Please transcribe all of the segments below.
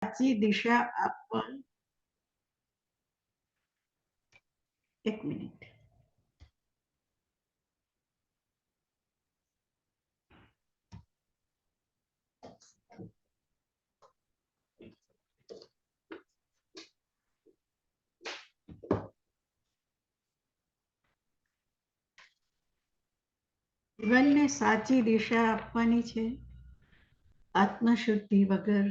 સાચી દિશા આપવા. એક મિનિટ. જીવનને સાચી દિશા આપવાની છે. આત્મશુદ્ધિ વગર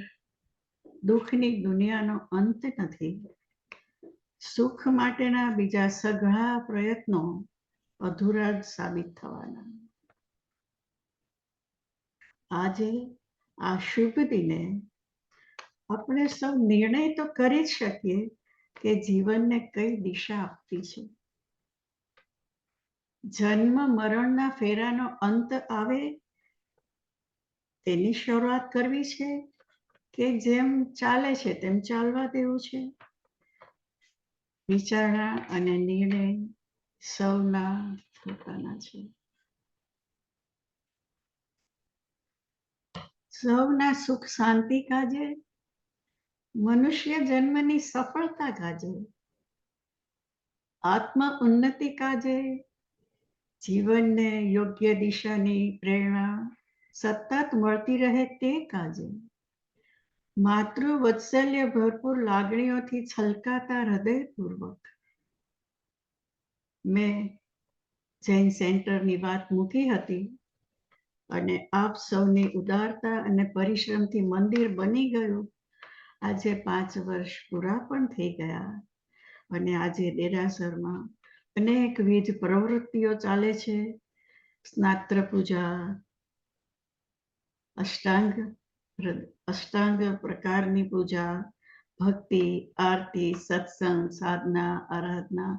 દુઃખની દુનિયાનો અંત નથી. સુખ માટેના બીજા સઘળા પ્રયત્નો અધૂરા જ સાબિત થવાના. આજે આ શુભ દિને આપણે સૌ નિર્ણય તો કરી જ શકીએ કે જીવનને કઈ દિશા આપવી છે. જન્મ મરણના ફેરાનો અંત આવે તેની શરૂઆત કરવી છે કે જેમ ચાલે છે તેમ ચાલવા દેવું છે. વિચારણા અને નિર્ણય સૌના પોતાના છે. સૌના સુખ શાંતિ કાજે, મનુષ્ય જન્મની સફળતા કાજે, આત્મ ઉન્નતિ કાજે, જીવનને યોગ્ય દિશાની પ્રેરણા સતત મળતી રહે તે કાજે, માતૃ વત્સલ્ય ભરપૂર લાગણીઓથી છલકાતા હૃદયપૂર્વક મેં જૈન સેન્ટરની વાત મૂકી હતી અને આપ સૌની ઉદારતા અને પરિશ્રમથી મંદિર બની ગયું. આજે 5 વર્ષ પૂરા પણ થઈ ગયા અને આજે દેરાસરમાં અનેકવિધ પ્રવૃત્તિઓ ચાલે છે. સ્નાત્ર પૂજા, અષ્ટાંગ પ્રકારની પૂજા, ભક્તિ, આરતી, સત્સંગ, સાધના, આરાધના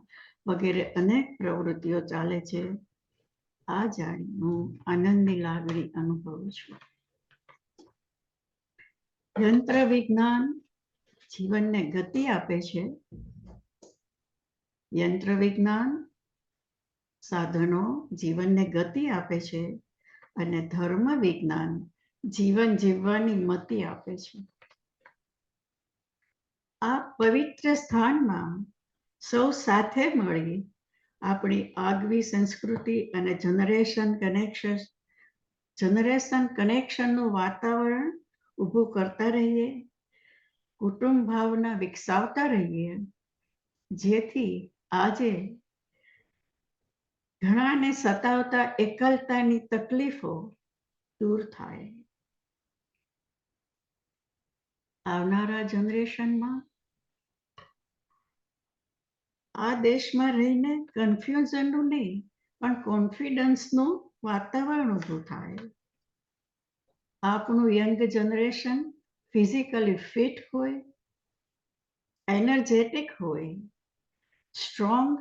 વગેરે અનેક પ્રવૃત્તિઓ ચાલે છે. આ જાણી હું આનંદની લાગણી અનુભવું છું. યંત્ર વિજ્ઞાન જીવનને ગતિ આપે છે. યંત્ર વિજ્ઞાન સાધનો જીવનને ગતિ આપે છે અને ધર્મ વિજ્ઞાન જીવન જીવવાની મતિ આપે છે. આ પવિત્ર સ્થાનમાં સૌ સાથે મળી આપણી આગવી સંસ્કૃતિ અને જનરેશન કનેક્શનનું વાતાવરણ ઊભું કરતા રહીએ, કુટુંબ ભાવના વિકસાવતા રહીએ, જેથી આજે ઘણાને સતાવતા એકલતાની તકલીફો દૂર થાય. આવનારા જનરેશનમાં આ દેશમાં રહીને કન્ફ્યુઝનનું નહીં પણ કોન્ફિડન્સનું વાતાવરણ ઊભું થાય. આપણું યંગ જનરેશન ફિઝિકલી ફિટ હોય, એનર્જેટિક હોય, સ્ટ્રોંગ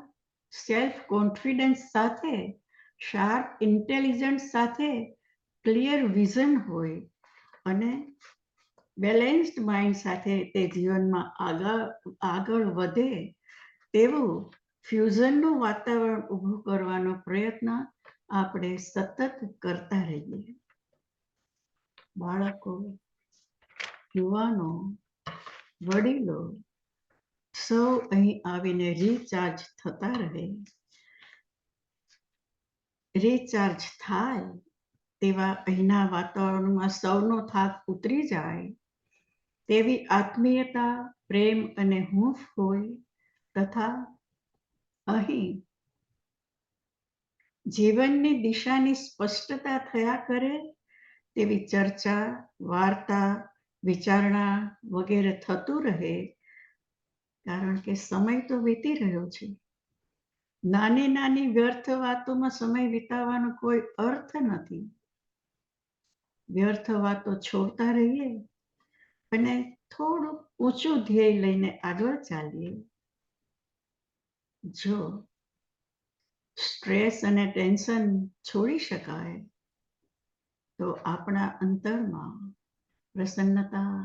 સેલ્ફ કોન્ફિડન્સ સાથે, શાર્પ ઇન્ટેલિજન્સ સાથે, ક્લિયર વિઝન હોય અને બેલેન્સ્ડ માઇન્ડ સાથે તે જીવનમાં આગળ વધે તેવું ફ્યુઝનનું વાતાવરણ ઊભું કરવાનો પ્રયત્ન આપણે સતત કરતા રહીએ. બાળકો, યુવાનો, વડીલો સૌ અહીં આવીને રિચાર્જ થતા રહે. રિચાર્જ થાય તેવા અહીંના વાતાવરણમાં સૌનો થાક ઉતરી જાય તેવી આત્મીયતા, પ્રેમ અને હૂંફ હોય તથા અહીં જીવનની દિશાની સ્પષ્ટતા થયા કરે તેવી ચર્ચા, વાર્તા, વિચારણા વગેરે થતું રહે. કારણ કે સમય તો વીતી રહ્યો છે. નાની નાની વ્યર્થ વાતોમાં સમય વિતાવવાનો કોઈ અર્થ નથી. વ્યર્થ વાતો છોડતા રહીએ અને થોડું ઊંચું ધ્યેય લઈને આગળ ચાલીએ. જો સ્ટ્રેસ અને ટેન્શન છોડી શકાય તો આપણા અંતરમાં પ્રસન્નતા,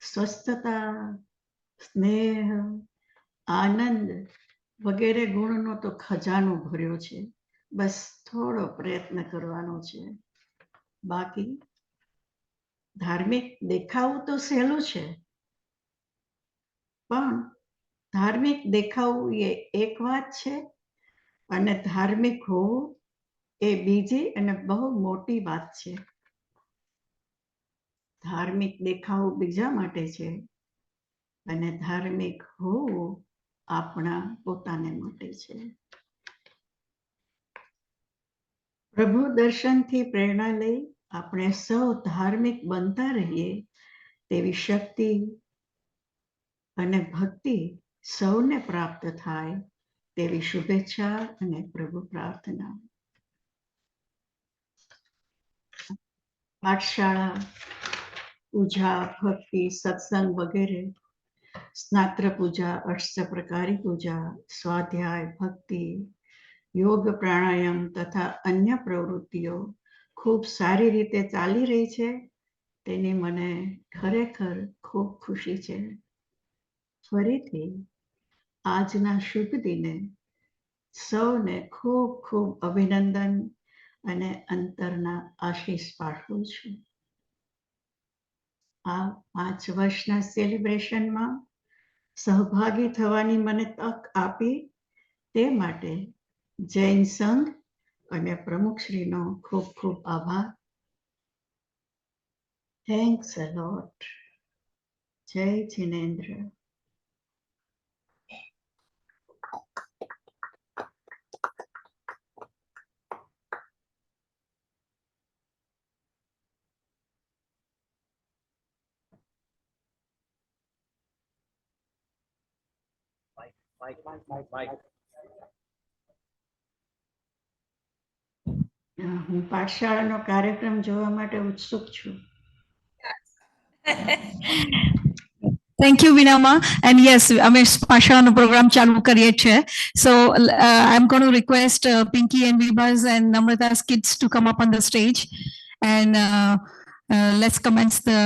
સ્વસ્થતા, સ્નેહ, આનંદ વગેરે ગુણનો તો ખજાનો ભર્યો છે. બસ થોડો પ્રયત્ન કરવાનો છે. બાકી ધાર્મિક દેખાવું તો સહેલું છે, પણ ધાર્મિક દેખાવું એ એક વાત છે અને ધાર્મિક હોવું એ બીજી અને બહુ મોટી વાત છે. ધાર્મિક દેખાવું બીજા માટે છે અને ધાર્મિક હોવું આપણા પોતાને માટે છે. પ્રભુ દર્શનથી પ્રેરણા લઈ આપણે સૌ ધાર્મિક બનતા રહીએ તેવી શક્તિ અને ભક્તિ સૌને પ્રાપ્ત થાય તેવી શુભેચ્છા અને પ્રભુ પ્રાર્થના. પાઠશાળા, પૂજા, ભક્તિ, સત્સંગ વગેરે, સ્નાત્ર પૂજા, અષ્ટપ્રકારી પૂજા, સ્વાધ્યાય, ભક્તિ, યોગ, પ્રાણાયામ તથા અન્ય પ્રવૃત્તિઓ ખૂબ સારી રીતે ચાલી રહી છે તેની મને ખરેખર ખૂબ ખુશી છે. ફરીથી આજના શુભ દિને સૌને ખૂબ ખૂબ અભિનંદન અને અંતરના આશીષ પાઠવું છું. આ 5 વર્ષના સેલિબ્રેશનમાં સહભાગી થવાની મને તક આપી તે માટે જૈન સંઘ અને પ્રમુખશ્રીનો ખૂબ ખૂબ આભાર. થેન્ક્સ અ લોટ. જય જિનેન્દ્ર. હું પાઠશાળાનો કાર્યક્રમ જોવા માટે ઉત્સુક છું. Thank you, Vinama. And yes, અમે પાષાનો પ્રોગ્રામ ચાલુ કરીએ છીએ. So I'm going to request Pinky and Vibhas and Namrata's kids to come up on the stage, and let's commence the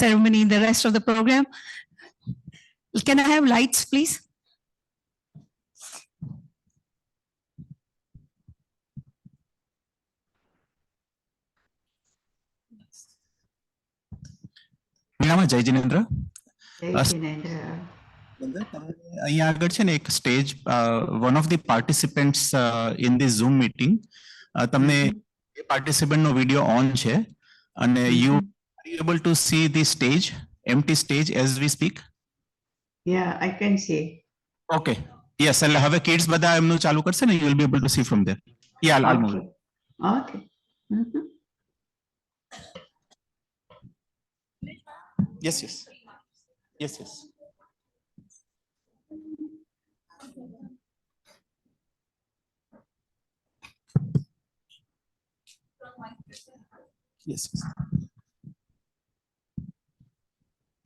ceremony, the rest of the program. Can I have lights, please? વિનામાં જય જિનેન્દ્ર. જય જિનેન્દ્ર. અહીંયા આગળ છે ને એક stage, one of the participants in the zoom meeting, તમને એ પાર્ટિસિપન્ટનો video on છે અને you are able to C the stage, empty stage as V speak? Yeah, I can see. Okay, yes. એટલે હવે કિડ્સ બધા એમનું ચાલુ કરશે ને, you will be able to C from there. Yeah, I'll move. Okay. Yes, yes. Yes, yes. Yes, yes.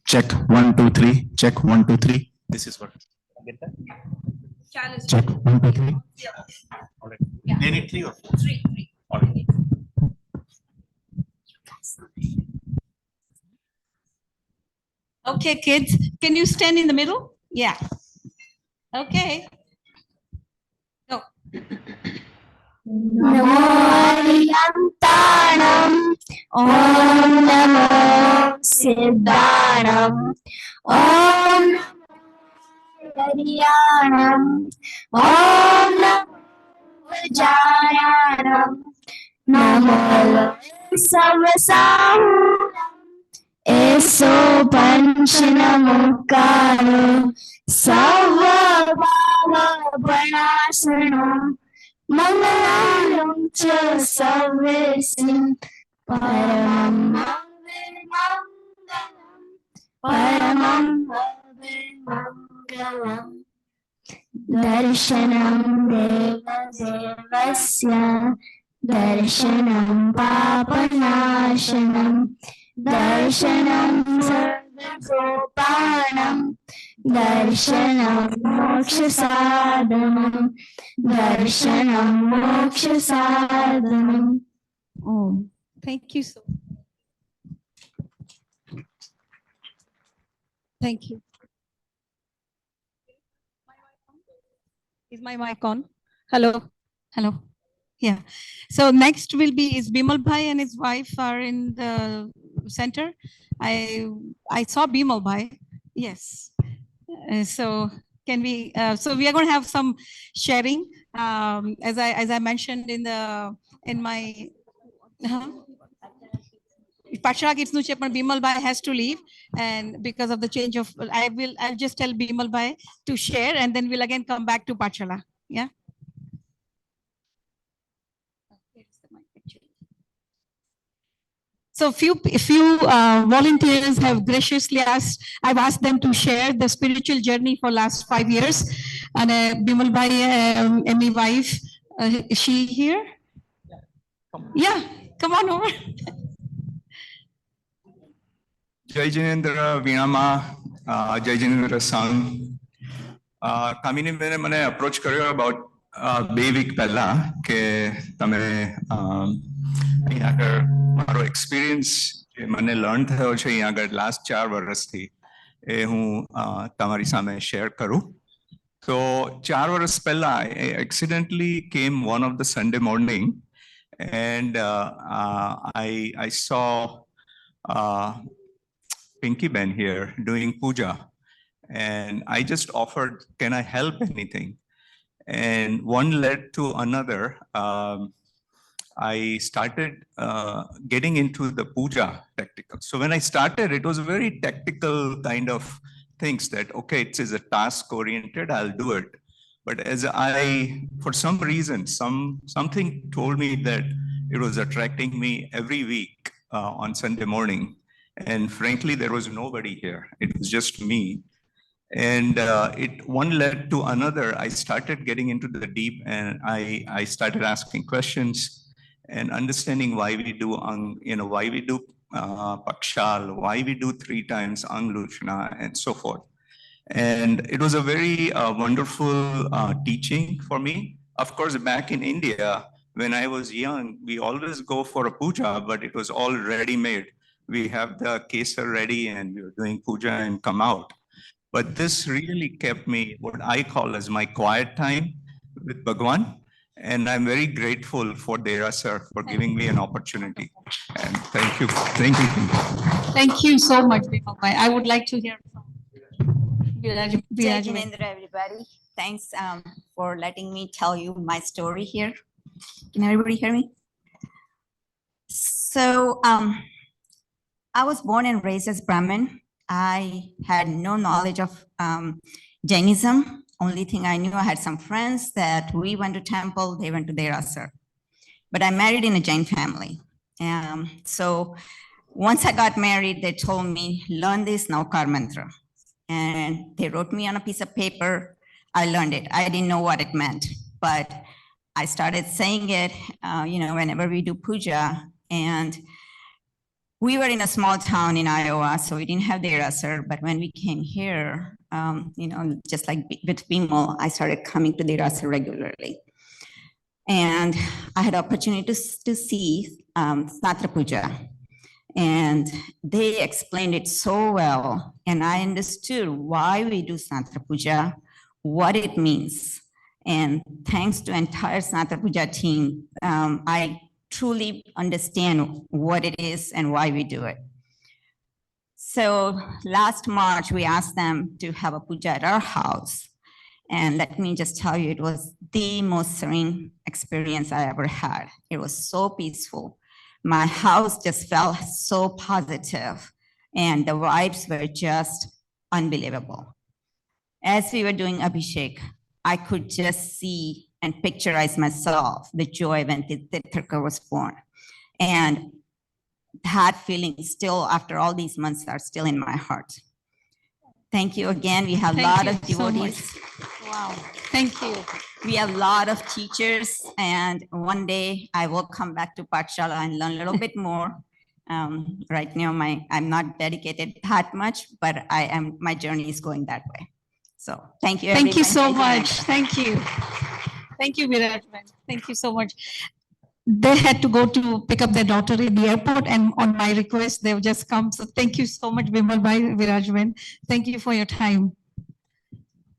Check 1 2 3. Check 1 2 3. This is what. Get that? Check 1 2 3. Yeah. All right. Yeah. They need 3 or 4. 3. All right. Okay, kids, can you stand in the middle? Yeah. Okay. Go. Namo Ariyantanam Om Namo Siddhanam Om Namo Ariyanam Om Namo Vajayanam Namo Savasahuram Eso Panchanamukaro Savabhava Pranashanam Mangalam cha Savesim Paramam Mangalam Paramam Mangalam Darshanam Deva Devasya Darshanam Papanashanam Darshanam Sarvagopanam Darshanam Moksha Sadhanam Darshanam Moksha Sadhanam. Oh, thank you so much. Thank you. Is my mic on? Hello. Hello. Yeah. So next will be is Bimal Bhai and his wife are in the center. I saw Bimal Bhai. Yes. So can we? So we are going to have some sharing. As I mentioned in my. Patshala Kids nu cheppan Bimal Bhai has to leave, and because of the change of, I'll just tell Bimal Bhai to share, and then we'll again come back to Patshala. Yeah. So few volunteers have graciously asked, I've asked them to share the spiritual journey for last 5 years. And Bimal Bhai, my wife, is she here? Yeah, come on over. Jai Jinendra, Vinama, Jai Jinendra Sang. Kamini મને approach કર્યો about 2 week પહેલા કે તમે અહીંયા આગળ મારો experience જે મને learn થયો છે અહીંયા આગળ last 4 વર્ષથી એ હું તમારી સામે share કરું. So 4 વર્ષ પહેલા I accidentally came one of the Sunday morning and I saw Pinky Ben here doing puja. And I just offered, can I help anything? And one led to another. I started getting into the puja tactical. So when I started, it was very tactical kind of things that, okay, it is a task oriented, I'll do it. But as for some reason, something told me that it was attracting me every week on Sunday morning. And frankly, there was nobody here. It was just me. And one led to another. I started getting into the deep and I started asking questions and understanding why we do, why we do Pakshal, why we do 3 times Angluchna and so forth. And it was a very wonderful teaching for me. Of course, back in India, when I was young, we always go for a puja, but it was all ready-made. We have the kesar ready and we were doing puja and come out. But this really kept me what I call as my quiet time with Bhagwan. And I'm very grateful for Dera sir for giving me an opportunity. And thank you. Thank you. Thank you so much, Bimal Bhai. I would like to hear from Jai Jinendra, everybody. Thanks for letting me tell you my story here. Can everybody hear me? So I was born and raised as Brahmin. I had no knowledge of Jainism. Only thing I knew, I had some friends that we went to temple, they went to Derasar. But I married in a Jain family. So once I got married, they told me, learn this Naukar mantra. And they wrote me on a piece of paper. I learned it. I didn't know what it meant, but I started saying it, whenever we do puja. And we were in a small town in Iowa, so we didn't have Derasar. But when we came here, just like with Bimal, I started coming to Derasar regularly. And I had opportunity to see Snatra Puja. And they explained it so well. And I understood why we do Snatra Puja, what it means. And thanks to entire Snatra Puja team, I truly understand what it is and why we do it. So last March, we asked them to have a puja at our house. And let me just tell you, it was the most serene experience I ever had. It was so peaceful. My house just felt so positive and the vibes were just unbelievable. As we were doing Abhishek, I could just see and picturize myself the joy when Tirthaka was born. And that feeling still, after all these months, are still in my heart. Thank you again. We have a lot of devotees. Wow, thank you. We have a lot of teachers, and one day I will come back to Patshala and learn a little bit more. Right now, I'm not dedicated that much, but my journey is going that way. So thank you. Thank you so everyone. much. Thank you. Thank you, Virajman. Thank you so much. They had to go to pick up their daughter in the airport, and on my request, they've just come. So thank you so much, Bimal Bhai, Virajman. Thank you for your time.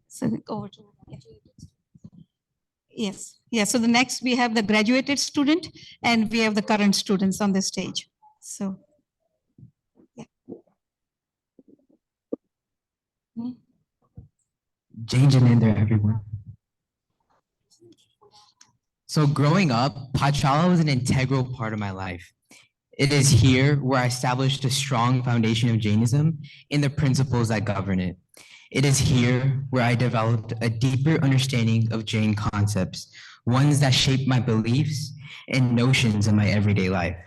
So over to yes. Yeah. So the next we have the graduated student, and we have the current students on the stage. So Jai Janendra, everyone. So growing up, Pachala was an integral part of my life. It is here where I established a strong foundation of Jainism and the principles that govern it. It is here where I developed a deeper understanding of Jain concepts, ones that shape my beliefs and notions in my everyday life.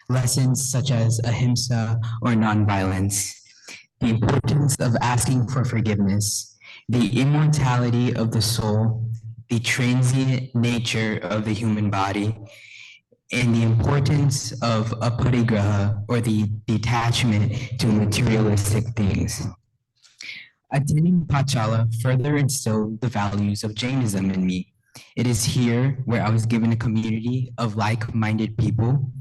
Lessons such as ahimsa or nonviolence, the importance of asking for forgiveness, the immortality of the soul, the transient nature of the human body, and the importance of aparigraha, or the detachment to materialistic things. Attending Pachala further instilled the values of Jainism in me. It is here where I was given a community of like-minded people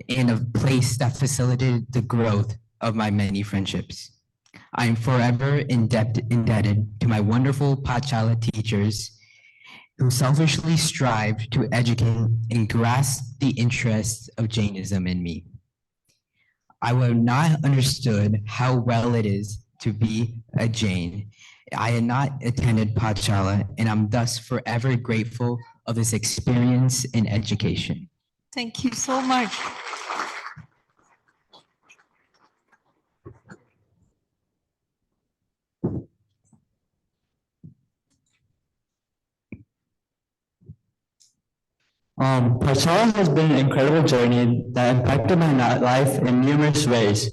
and a place that facilitated the growth of my many friendships. I am forever indebted to my wonderful Pachala teachers who selfishly strived to educate and grasp the interests of Jainism in me. I would not have understood how well it is to be a Jain. I had not attended Pachala, and I'm thus forever grateful of this experience and education. Thank you so much. Pachala has been an incredible journey that impacted my life in numerous ways.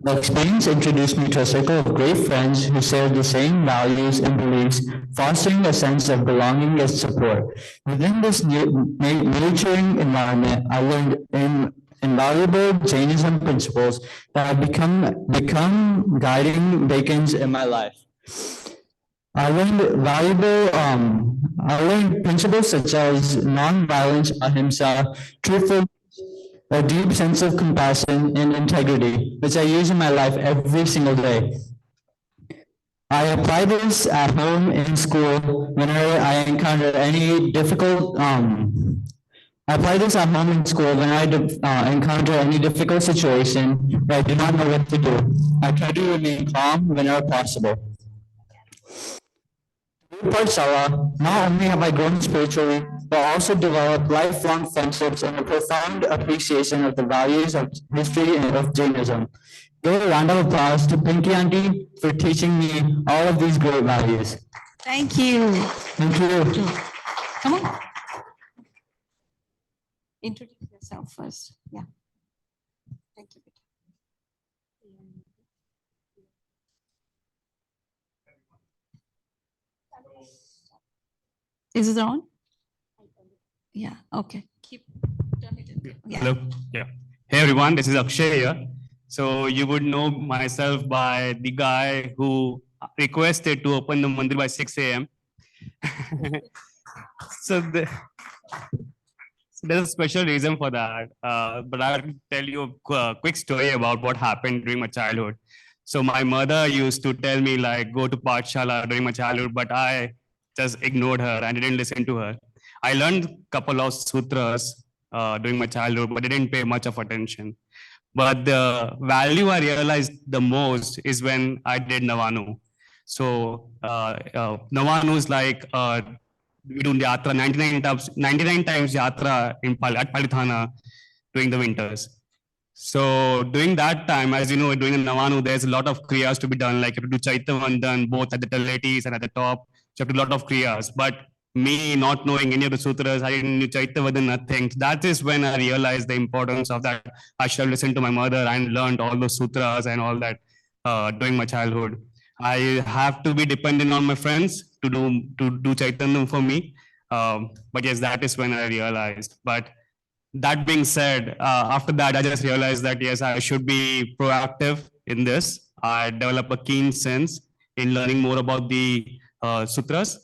The experience introduced me to a circle of great friends who shared the same values and beliefs, fostering a sense of belonging and support. Within this nurturing environment, I learned invaluable Jainism principles that have become guiding beacons in my life. I learned principles such as non-violence, ahimsa, truthfulness, a deep sense of compassion and integrity, which I use in my life every single day. I apply this at home and school whenever I encounter any difficult. I apply this at home and school when I encounter any difficult situation where I do not know what to do. I try to remain calm whenever possible. Through Pachala, not only have I grown spiritually, but also developed lifelong friendships and a profound appreciation of the values of history and of Jainism. Give a round of applause to Pinky Auntie for teaching me all of these great values. Thank you. Thank you. Come on. Introduce yourself first. Yeah. Thank you. Is it on? Yeah, okay. Keep. Yeah. Hello. Yeah. Hey everyone, this is Akshay here. So you would know myself by the guy who requested to open the mandir by 6 a.m. so there's a special reason for that. But I'll tell you a quick story about what happened during my childhood. So my mother used to tell me like go to Pachala during my childhood, but I just ignored her and didn't listen to her. I learned a couple of sutras during my childhood, but I didn't pay much of attention. But the value I realized the most is when I did Navanu. So Navanu is like we do yatra 99 times yatra at Palitana during the winters. So during that time, as you know, during the Navanu, there's a lot of kriyas to be done. Like you have to do Chaityavandan both at the Talatis and at the top. So you have to do a lot of kriyas. But me not knowing any of the sutras, I didn't do Chaityavandan, nothing. That is when I realized the importance of that. I should have listened to my mother and learned all those sutras and all that during my childhood. I have to be dependent on my friends to do Chaitanya for me. But yes, that is when I realized. But that being said, after that, I just realized that yes, I should be proactive in this. I develop a keen sense in learning more about the sutras,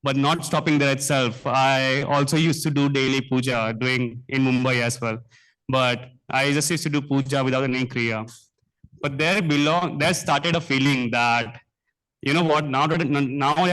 but not stopping there itself. I also used to do daily puja in Mumbai as well. But I just used to do puja without any kriya. But there started a feeling that, you know what, now that I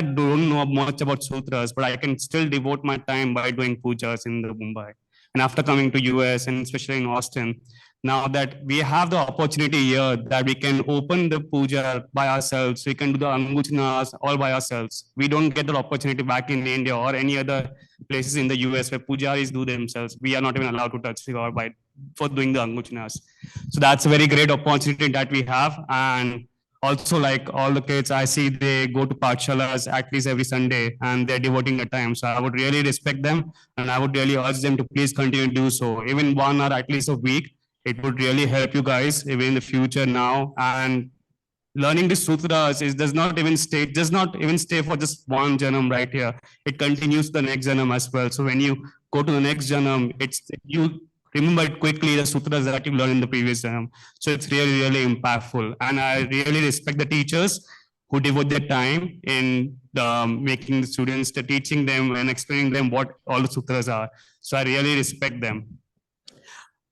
don't know much about sutras, but I can still devote my time by doing pujas in the Mumbai. And after coming to US and especially in Austin, Now that we have the opportunity here that we can open the puja by ourselves, we can do the anguchanas all by ourselves. We don't get the opportunity back in India or any other places in the US where pujaris do themselves. We are not even allowed to touch the god for doing the anguchanas. So that's a very great opportunity that we have. And also, like all the kids I see, they go to pathshalas at least every Sunday and they're devoting their time. So I would really respect them and I would really urge them to please continue to do so. Even 1 hour at least a week, it would really help you guys even in the future now. And learning the sutras does not even stay for just one janam right here. It continues the next janam as well. So when you go to the next janam, you remember it quickly, the sutras that you learned in the previous janam. So it's really, really impactful. And I really respect the teachers who devote their time in making the students, teaching them and explaining them what all the sutras are. So I really respect them.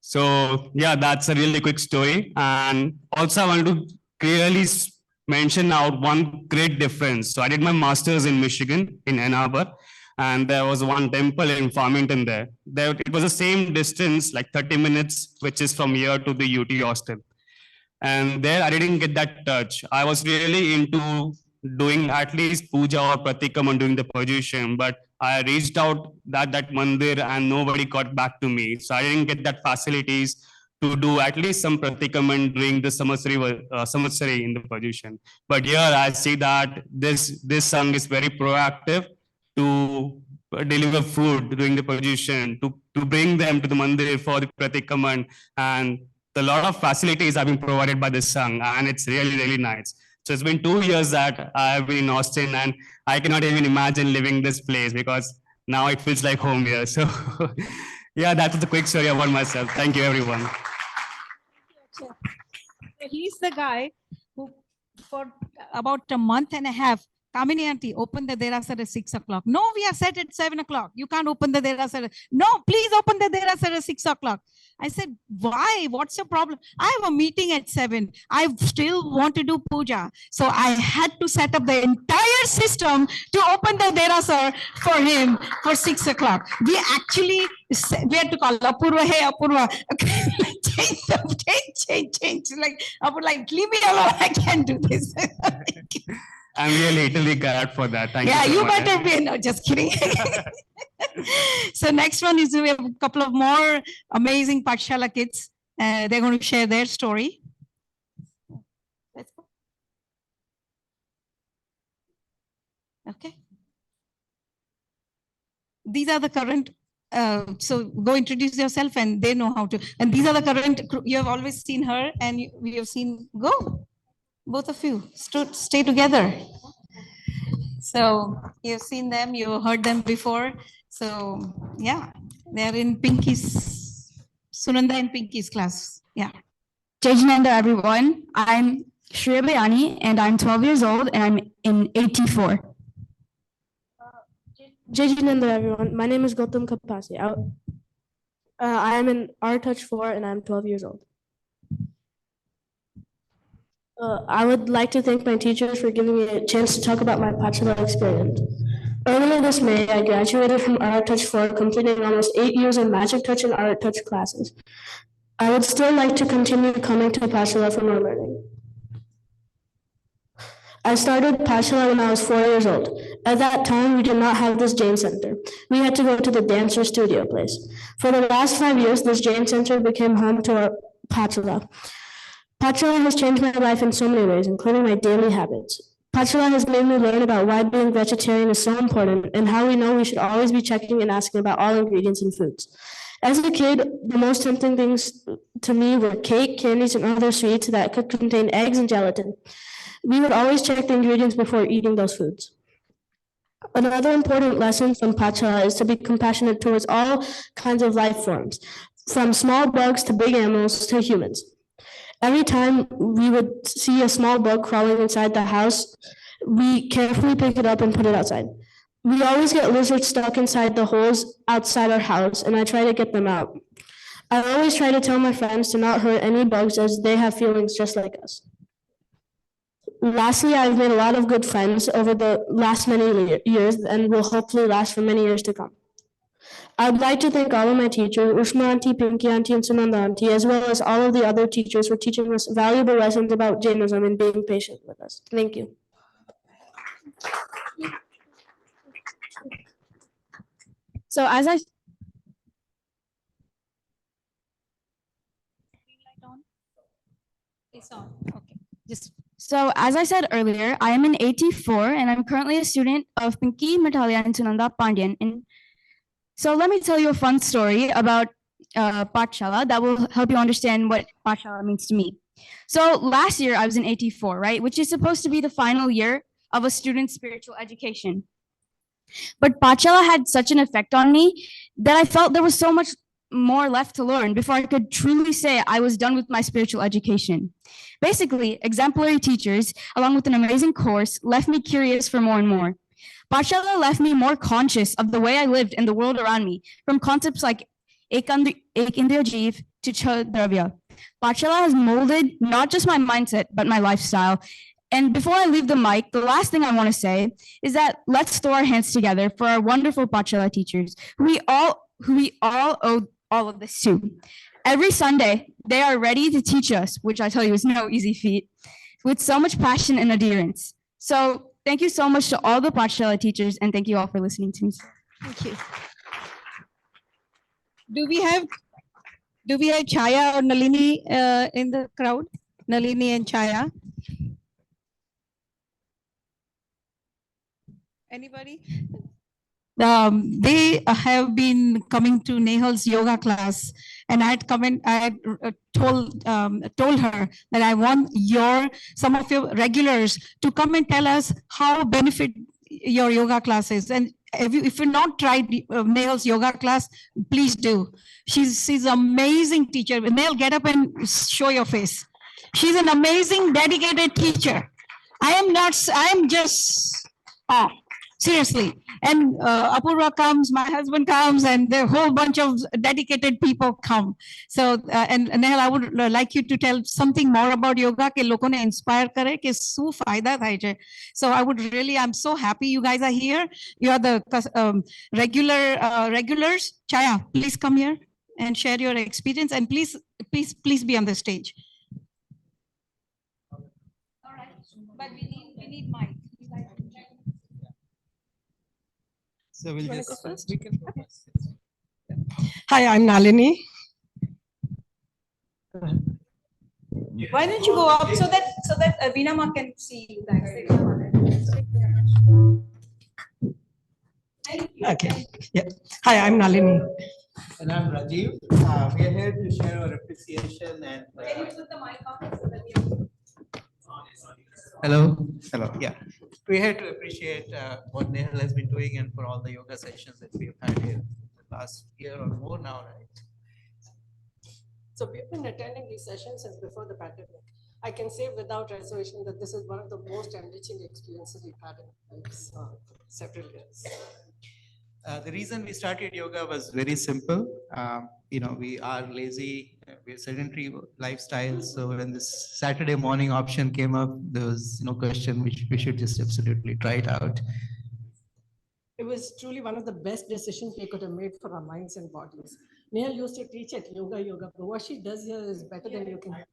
So yeah, that's a really quick story. And also I want to clearly mention out one great difference. So I did my master's in Michigan, in Ann Arbor, and there was one temple in Farmington there. It was the same distance, like 30 minutes, which is from here to the UT Austin. And there I didn't get that touch. I was really into doing at least puja or pratikam and doing the purgation, but I reached out that mandir and nobody got back to me. So I didn't get that facilities to do at least some pratikam and doing the samatsari in the purgation. But here I see that this sangh is very proactive to deliver food during the purgation, to bring them to the mandir for the pratikam, and a lot of facilities have been provided by this sangh, and it's really, really nice. So it's been 2 years that I've been in Austin, and I cannot even imagine living this place because now it feels like home here. So yeah, that's the quick story about myself. Thank you, everyone. He's the guy who, for about a month and a half, Kamini auntie, open the derasar at 6 o'clock. No, we have set at 7 o'clock. You can't open the derasar. No, please open the derasar at 6 o'clock. I said, why? What's your problem? I have a meeting at 7. I still want to do puja. So I had to set up the entire system to open the derasar for him for 6 o'clock. We actually, we had to call Apurva, hey Apurva, change. Like, Apurva, leave me alone. I can't do this. I'm really Italy glad for that. Thank you. Yeah, so you much. better be. No, just kidding. So next one is we have a couple of more amazing Pathshala kids. They're going to share their story. Let's go. Okay. These are the current. So go introduce yourself, and they know how to. And these are the current. You have always seen her, and we have seen. Go. Both of you stay together. So you've seen them, you heard them before. So yeah, they're in Pinky's, Sunanda and Pinky's class. Yeah. Jajinanda, everyone. I'm Shreya Bayani, and I'm 12 years old, and I'm in AT4. Jajinanda, everyone. My name is Gautam Kapasi. I am in R Touch 4, and I'm 12 years old. I would like to thank my teachers for giving me a chance to talk about my Pathshala experience. Earlier this May, I graduated from Art Touch 4, completing almost 8 years of Magic Touch and Art Touch classes. I would still like to continue coming to Pathshala for more learning. I started Pathshala when I was 4 years old. At that time, we did not have this Jain Center. We had to go to the dancer studio place. For the last 5 years, this Jain Center became home to our Pathshala. Pathshala has changed my life in so many ways, including my daily habits. Pathshala has made me learn about why being vegetarian is so important and how we know we should always be checking and asking about all ingredients in foods. As a kid, the most tempting things to me were cake, candies, and other sweets that could contain eggs and gelatin. We would always check the ingredients before eating those foods. Another important lesson from Pathshala is to be compassionate towards all kinds of life forms, from small bugs to big animals to humans. Every time we would see a small bug crawling inside the house, we carefully pick it up and put it outside. We always get lizards stuck inside the holes outside our house, and I try to get them out. I always try to tell my friends to not hurt any bugs as they have feelings just like us. Lastly, I've made a lot of good friends over the last many years and will hopefully last for many years to come. I'd like to thank all of my teachers, Ushma Auntie, Pinky Auntie, and Sunanda Auntie, as well as all of the other teachers for teaching us valuable lessons about Jainism and being patient with us. Thank you. So as I So as I said earlier, I am in AT4 and I'm currently a student of Pinky, Matalia, and Sunanda Pandyan. And so let me tell you a fun story about Pathshala that will help you understand what Pathshala means to me. So last year I was in AT4, right? Which is supposed to be the final year of a student's spiritual education. But Pathshala had such an effect on me that I felt there was so much more left to learn before I could truly say I was done with my spiritual education. Basically, exemplary teachers, along with an amazing course, left me curious for more and more. Pathshala left me more conscious of the way I lived in the world around me, from concepts like Ek Indriya Jeev to Chadravya. Pathshala has molded not just my mindset, but my lifestyle. And before I leave the mic, the last thing I want to say is that let's throw our hands together for our wonderful Pathshala teachers, who we all owe all of this to. Every Sunday, they are ready to teach us, which I tell you is no easy feat, with so much passion and adherence. So thank you so much to all the Pathshala teachers, and thank you all for listening to me. Thank you. Do we have Chaya or Nalini in the crowd? Nalini and Chaya? Anybody? They have been coming to Nehal's yoga class, and I had told her that I want some of your regulars to come and tell us how benefit your yoga classes. And if you've not tried Nehal's yoga class, please do. She's an amazing teacher. Nehal, get up and show your face. She's an amazing, dedicated teacher. Seriously. And Apurva comes, my husband comes, and a whole bunch of dedicated people come. So, and Nehal, I would like you to tell something more about yoga ke loko ne inspire kare ke su fayda thai je. So I'm so happy you guys are here. You are the regulars. Chaya, please come here and share your experience, and please be on the stage. All right, but we need mic. So we'll just, we can go first. Hi, I'm Nalini. Why don't you go up so that Vinama can see you guys? Okay. Yeah. Hi, I'm Nalini. And I'm Rajiv. We are here to share our appreciation and. Can you put the mic on so that you? Hello. Yeah. We're here to appreciate what Nehal has been doing and for all the yoga sessions that we've had here the last year or more now, right? So we've been attending these sessions since before the pandemic. I can say without reservation that this is one of the most enriching experiences we've had in several years. The reason we started yoga was very simple. We are lazy, we're sedentary lifestyles. So when this Saturday morning option came up, there was no question, we should just absolutely try it out. It was truly one of the best decisions we could have made for our minds and bodies. Nehal used to teach at yoga, but what she does here is better than you can.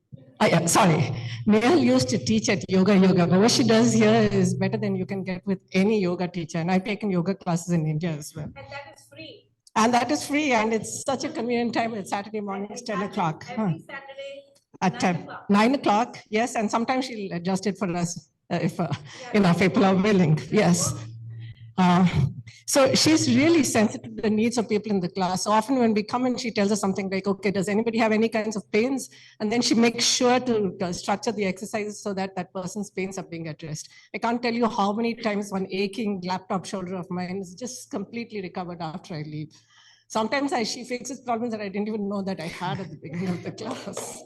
Nehal used to teach at yoga, but what she does here is better than you can get with any yoga teacher. And I've taken yoga classes in India as well. And that is free. And that is free, and it's such a convenient time. It's Saturday mornings, 10 o'clock. Every Saturday at 9 o'clock, yes, and sometimes she'll adjust it for us if enough people are willing, yes. So she's really sensitive to the needs of people in the class. So often when we come in, she tells us something like, okay, does anybody have any kinds of pains? And then she makes sure to structure the exercises so that that person's pains are being addressed. I can't tell you how many times one aching laptop shoulder of mine is just completely recovered after I leave. Sometimes she fixes problems that I didn't even know that I had at the beginning of the class.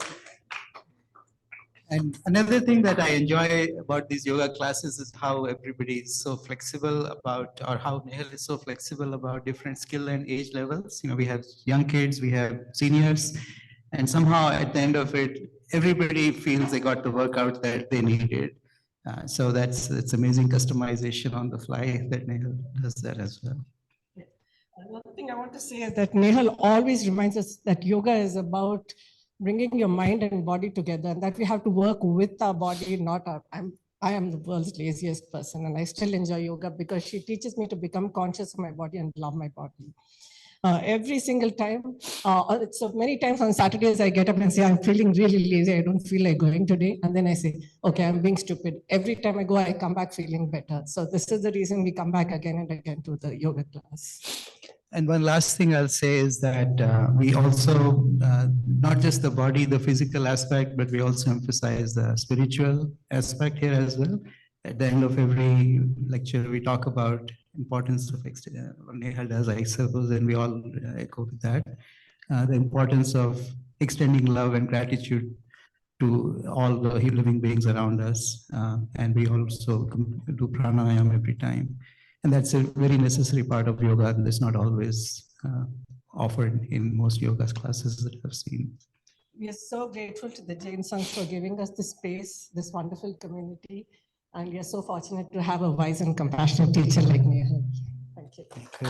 And another thing that I enjoy about these yoga classes is how everybody is so flexible about, or how Nehal is so flexible about different skill and age levels. We have young kids, we have seniors, and somehow at the end of it, everybody feels they got the workout that they needed. So that's amazing customization on the fly that Nehal does that as well. Another thing I want to say is that Nehal always reminds us that yoga is about bringing your mind and body together, and that we have to work with our body, not our. I am the world's laziest person, and I still enjoy yoga because she teaches me to become conscious of my body and love my body. Every single time, so many times on Saturdays, I get up and say, I'm feeling really lazy. I don't feel like going today. And then I say, okay, I'm being stupid. Every time I go, I come back feeling better. So this is the reason we come back again and again to the yoga class. And one last thing I'll say is that we also, not just the body, the physical aspect, but we also emphasize the spiritual aspect here as well. At the end of every lecture, we talk about importance of Nehal does, I suppose, and we all echo with that. The importance of extending love and gratitude to all the living beings around us. And we also do pranayama every time. And that's a very necessary part of yoga, and it's not always offered in most yoga classes that I've seen. We are so grateful to the Jain Sanghs for giving us this space, this wonderful community. And we are so fortunate to have a wise and compassionate teacher like Nehal. Thank you. Thank you.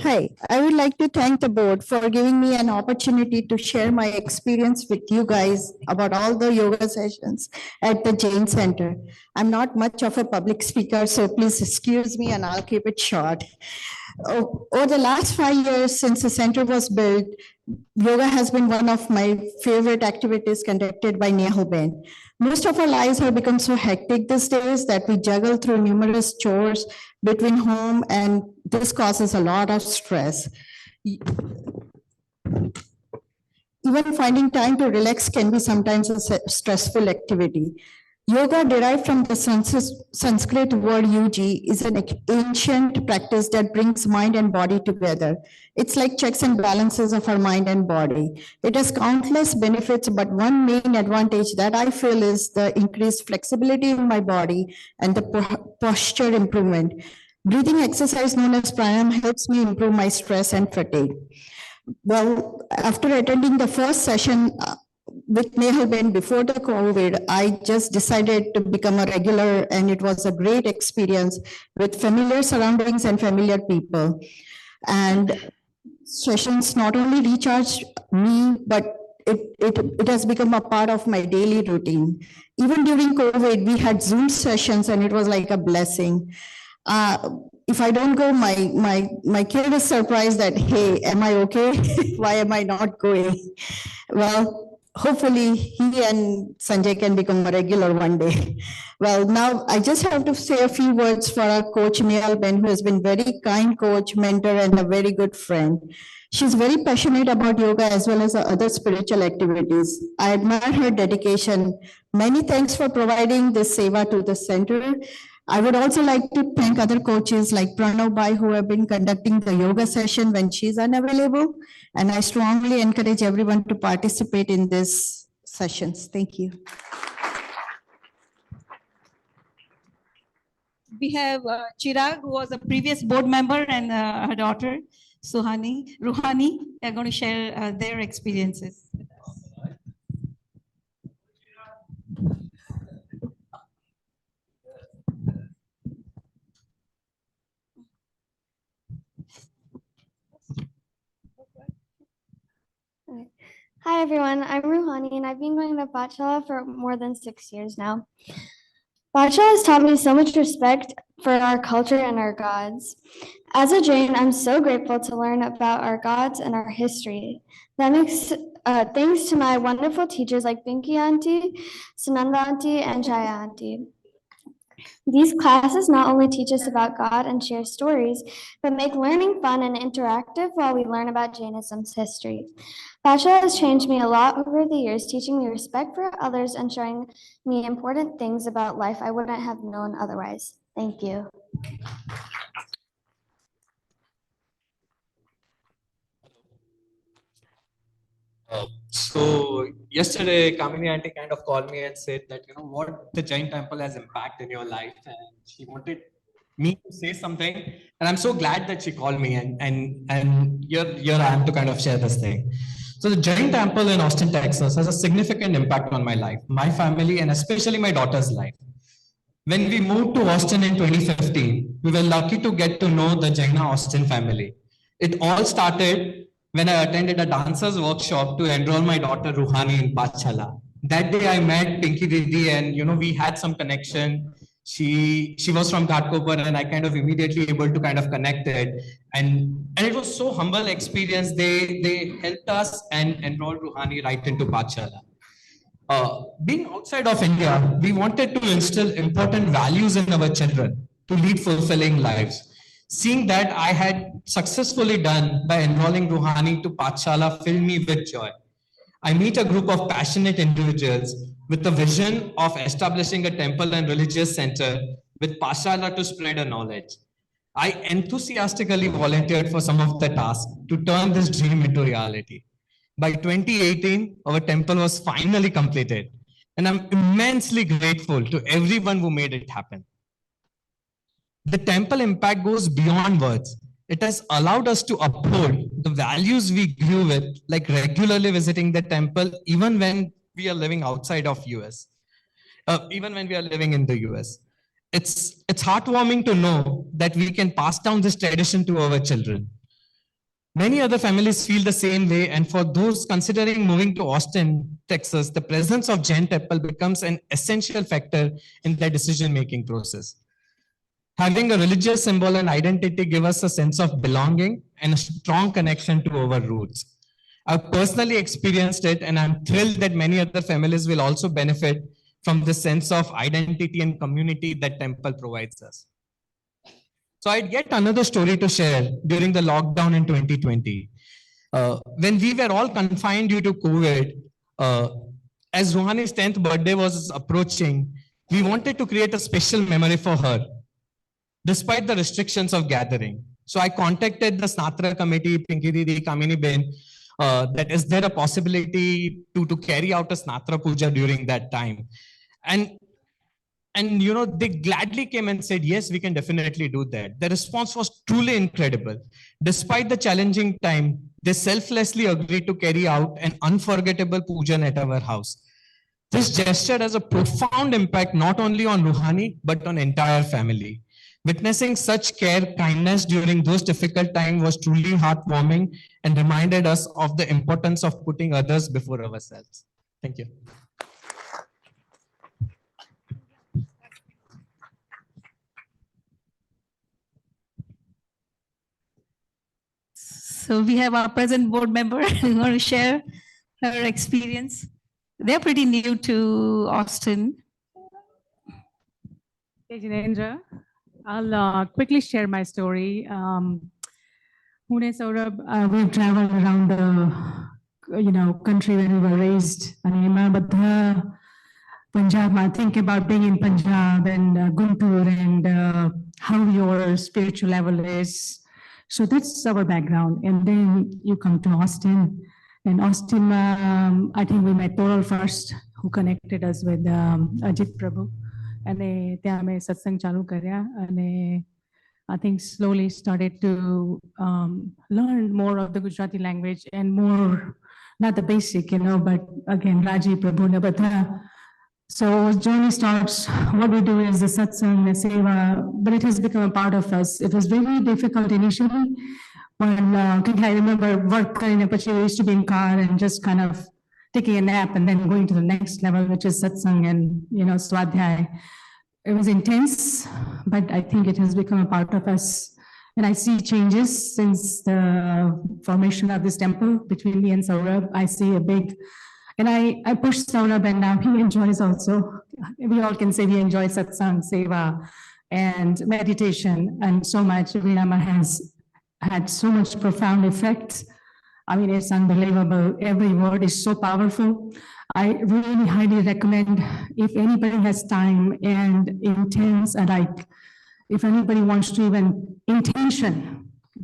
Hi, I would like to thank the board for giving me an opportunity to share my experience with you guys about all the yoga sessions at the Jain Center. I'm not much of a public speaker, so please excuse me and I'll keep it short. Over the last 5 years since the center was built, yoga has been one of my favorite activities conducted by Nehal Ben. Most of our lives have become so hectic these days that we juggle through numerous chores between home, and this causes a lot of stress. Even finding time to relax can be sometimes a stressful activity. Yoga, derived from the Sanskrit word yuji, is an ancient practice that brings mind and body together. It's like checks and balances of our mind and body. It has countless benefits, but one main advantage that I feel is the increased flexibility in my body and the posture improvement. Breathing exercise known as pranayama helps me improve my stress and fatigue. Well, after attending the first session with Nehal Ben before the COVID, I just decided to become a regular, and it was a great experience with familiar surroundings and familiar people. And sessions not only recharged me, but it has become a part of my daily routine. Even during COVID, we had Zoom sessions, and it was like a blessing. If I don't go, my kid is surprised that, hey, am I okay? Why am I not going? Well, hopefully he and Sanjay can become a regular one day. Well, now I just have to say a few words for our coach, Nehal Ben, who has been very kind coach, mentor, and a very good friend. She's very passionate about yoga as well as other spiritual activities. I admire her dedication. Many thanks for providing this seva to the center. I would also like to thank other coaches like Pranav Bhai, who have been conducting the yoga session when she's unavailable. And I strongly encourage everyone to participate in these sessions. Thank you. We have Chirag, who was a previous board member, and her daughter, Ruhani. They're going to share their experiences. Hi, everyone. I'm Ruhani, and I've been going to Pathshala for more than 6 years now. Pathshala has taught me so much respect for our culture and our gods. As a Jain, I'm so grateful to learn about our gods and our history. That makes thanks to my wonderful teachers like Pinky Auntie, Sunanda Auntie, and Jaya Auntie. These classes not only teach us about God and share stories, but make learning fun and interactive while we learn about Jainism's history. Pathshala has changed me a lot over the years, teaching me respect for others and showing me important things about life I wouldn't have known otherwise. Thank you. So yesterday, Kamini auntie kind of called me and said that, you know, what the Jain temple has impacted in your life, and she wanted me to say something. And I'm so glad that she called me, and here I am to kind of share this thing. So the Jain temple in Austin, Texas has a significant impact on my life, my family, and especially my daughter's life. When we moved to Austin in 2015, we were lucky to get to know the Jaina Austin family. It all started when I attended a dancers workshop to enroll my daughter Ruhani in Pachala. That day I met Pinky Didi and we had some connection. She was from Ghatkopar and I kind of immediately able to kind of connect it. And it was so humble experience. They helped us and enrolled Ruhani right into Pachala. Being outside of India, we wanted to instill important values in our children to lead fulfilling lives. Seeing that I had successfully done by enrolling Ruhani to Pachala filled me with joy. I meet a group of passionate individuals with the vision of establishing a temple and religious center with Pachala to spread a knowledge. I enthusiastically volunteered for some of the tasks to turn this dream into reality. By 2018, our temple was finally completed, and I'm immensely grateful to everyone who made it happen. The temple impact goes beyond words. It has allowed us to uphold the values we grew with, like regularly visiting the temple, even when we are living outside of US, even when we are living in the US. It's heartwarming to know that we can pass down this tradition to our children. Many other families feel the same way, and for those considering moving to Austin, Texas, the presence of Jain temple becomes an essential factor in their decision-making process. Having a religious symbol and identity give us a sense of belonging and a strong connection to our roots. I've personally experienced it, and I'm thrilled that many other families will also benefit from the sense of identity and community that temple provides us. So I had yet another story to share during the lockdown in 2020. When we were all confined due to COVID, as Ruhani's 10th birthday was approaching, we wanted to create a special memory for her, despite the restrictions of gathering. So I contacted the Snatra committee, Pinky Didi, Kamini Ben, that is there a possibility to carry out a Snatra Puja during that time? And they gladly came and said, yes, we can definitely do that. The response was truly incredible. Despite the challenging time, they selflessly agreed to carry out an unforgettable puja at our house. This gesture has a profound impact not only on Ruhani, but on entire family. Witnessing such care, kindness during those difficult times was truly heartwarming and reminded us of the importance of putting others before ourselves. Thank you. So we have our present board member who's going to share her experience. They're pretty new to Austin. Hey, Jinendra. I'll quickly share my story. We've traveled around the country where we were raised. Punjab, I think about being in Punjab and Guntur and how your spiritual level is. So that's our background. And then you come to Austin. And Austin, I think we met Toral first, who connected us with Ajit Prabhu. And ત્યાં અમે સત્સંગ ચાલુ કર્યા અને I think slowly started to learn more of the Gujarati language and more, not the basic, but again, Raji, Prabhu, ne બધા. So journey starts, what we do is the satsang, the seva, but it has become a part of us. It was very difficult initially when I remember work in we used to be in car and just kind of taking a nap and then going to the next level, which is satsang and, swadhyay. It was intense, but I think it has become a part of us. And I see changes since the formation of this temple between me and Saurabh. I see a big, and I push Saurabh and now he enjoys also. We all can say we enjoy satsang, seva, and meditation, and so much. Vinama has had so much profound effect. I mean, it's unbelievable. Every word is so powerful. I really highly recommend if anybody has time and intents, and if anybody wants to even intention,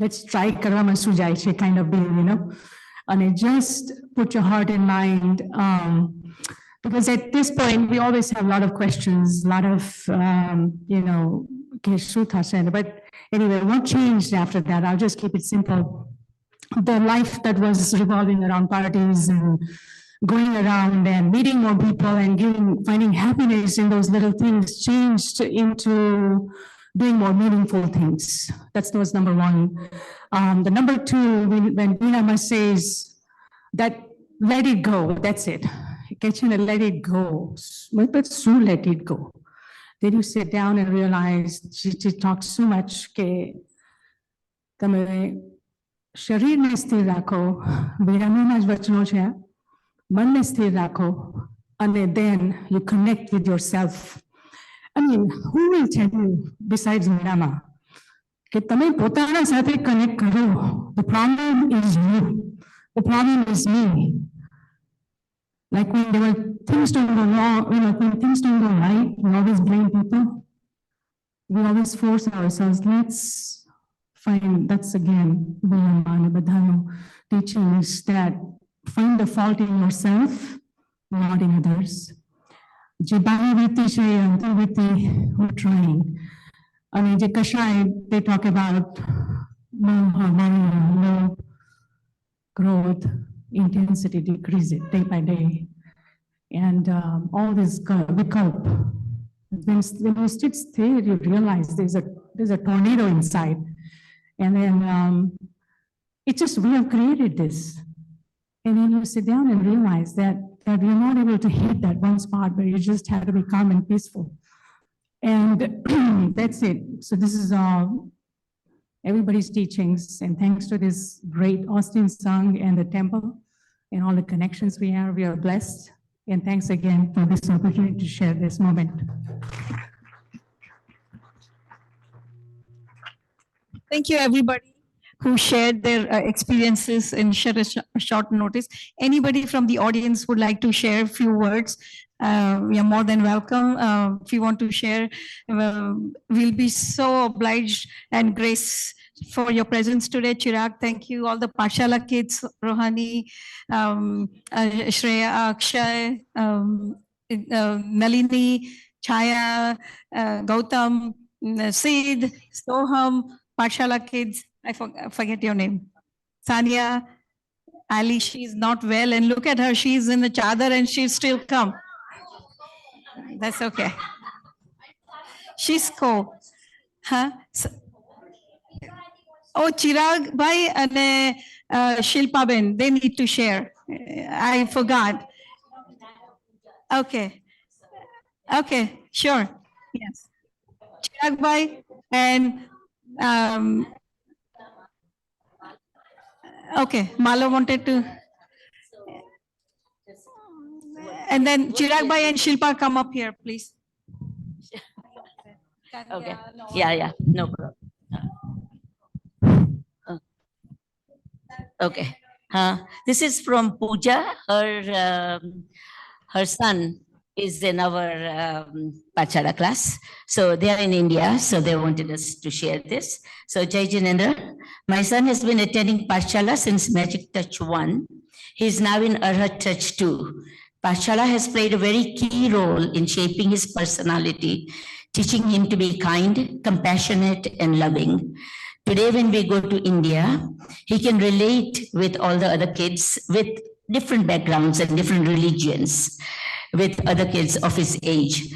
let's try Karama Sujai kind of being, and just put your heart and mind, because at this point, we always have a lot of questions, a lot of, but anyway, what changed after that? I'll just keep it simple. The life that was revolving around parties and going around and meeting more people and finding happiness in those little things changed into doing more meaningful things. That was number one. The number two, when Vinama says that let it go, that's it. Kitchen and let it go. But soon let it go. Then you sit down and realize she talked so much કે તમે શરીરને સ્થિર રાખો, વિરામોના જ વચનો છે, મનને સ્થિર રાખો, અને then you connect with yourself. I mean, who will tell you besides Virama કે તમે પોતાના સાથે connect કરો? The problem is you. The problem is me. Like when there were things don't go wrong, when things don't go right, we always blame people. We always force ourselves. Let's find, that's again, Badhano teaching is that find the fault in yourself, not in others. Jibani we're trying. I mean, Kashai, they talk about no harmony, no growth, intensity decreases day by day. And all this vikalp. When you sit still, you realize there's a tornado inside. And then it's just, we have created this. And then you sit down and realize that you're not able to hit that one spot where you just have to be calm and peaceful. And that's it. So this is everybody's teachings. And thanks to this great Austin song and the temple and all the connections we are blessed. And thanks again for this opportunity to share this moment. Thank you, everybody who shared their experiences in short notice. Anybody from the audience would like to share a few words? We are more than welcome. If you want to share, we'll be so obliged and grace for your presence today. Chirag, thank you. All the Pashala kids, Rohani, Shreya, Akshay, Nalini, Chaya, Gautam, Sid, Soham, Pashala kids, I forget your name. Sania, Ali, she's not well, and look at her, she's in the chadar and she's still come. That's okay. She's cool. Huh? Oh, Chirag Bhai and Shilpa Ben, they need to share. I forgot. Okay. Okay, sure. Yes. Chirag Bhai and okay, Mala wanted to. And then Chirag Bhai and Shilpa, come up here, please. Okay. Yeah, no problem. Okay. This is from Pooja. Her son is in our Pachada class. So they are in India, so they wanted us to share this. So Jai Jinendra, my son has been attending Pachala since Magic Touch 1. He is now in Arhat Touch 2. Pachala has played a very key role in shaping his personality, teaching him to be kind, compassionate, and loving. Today, when we go to India, he can relate with all the other kids with different backgrounds and different religions, with other kids of his age,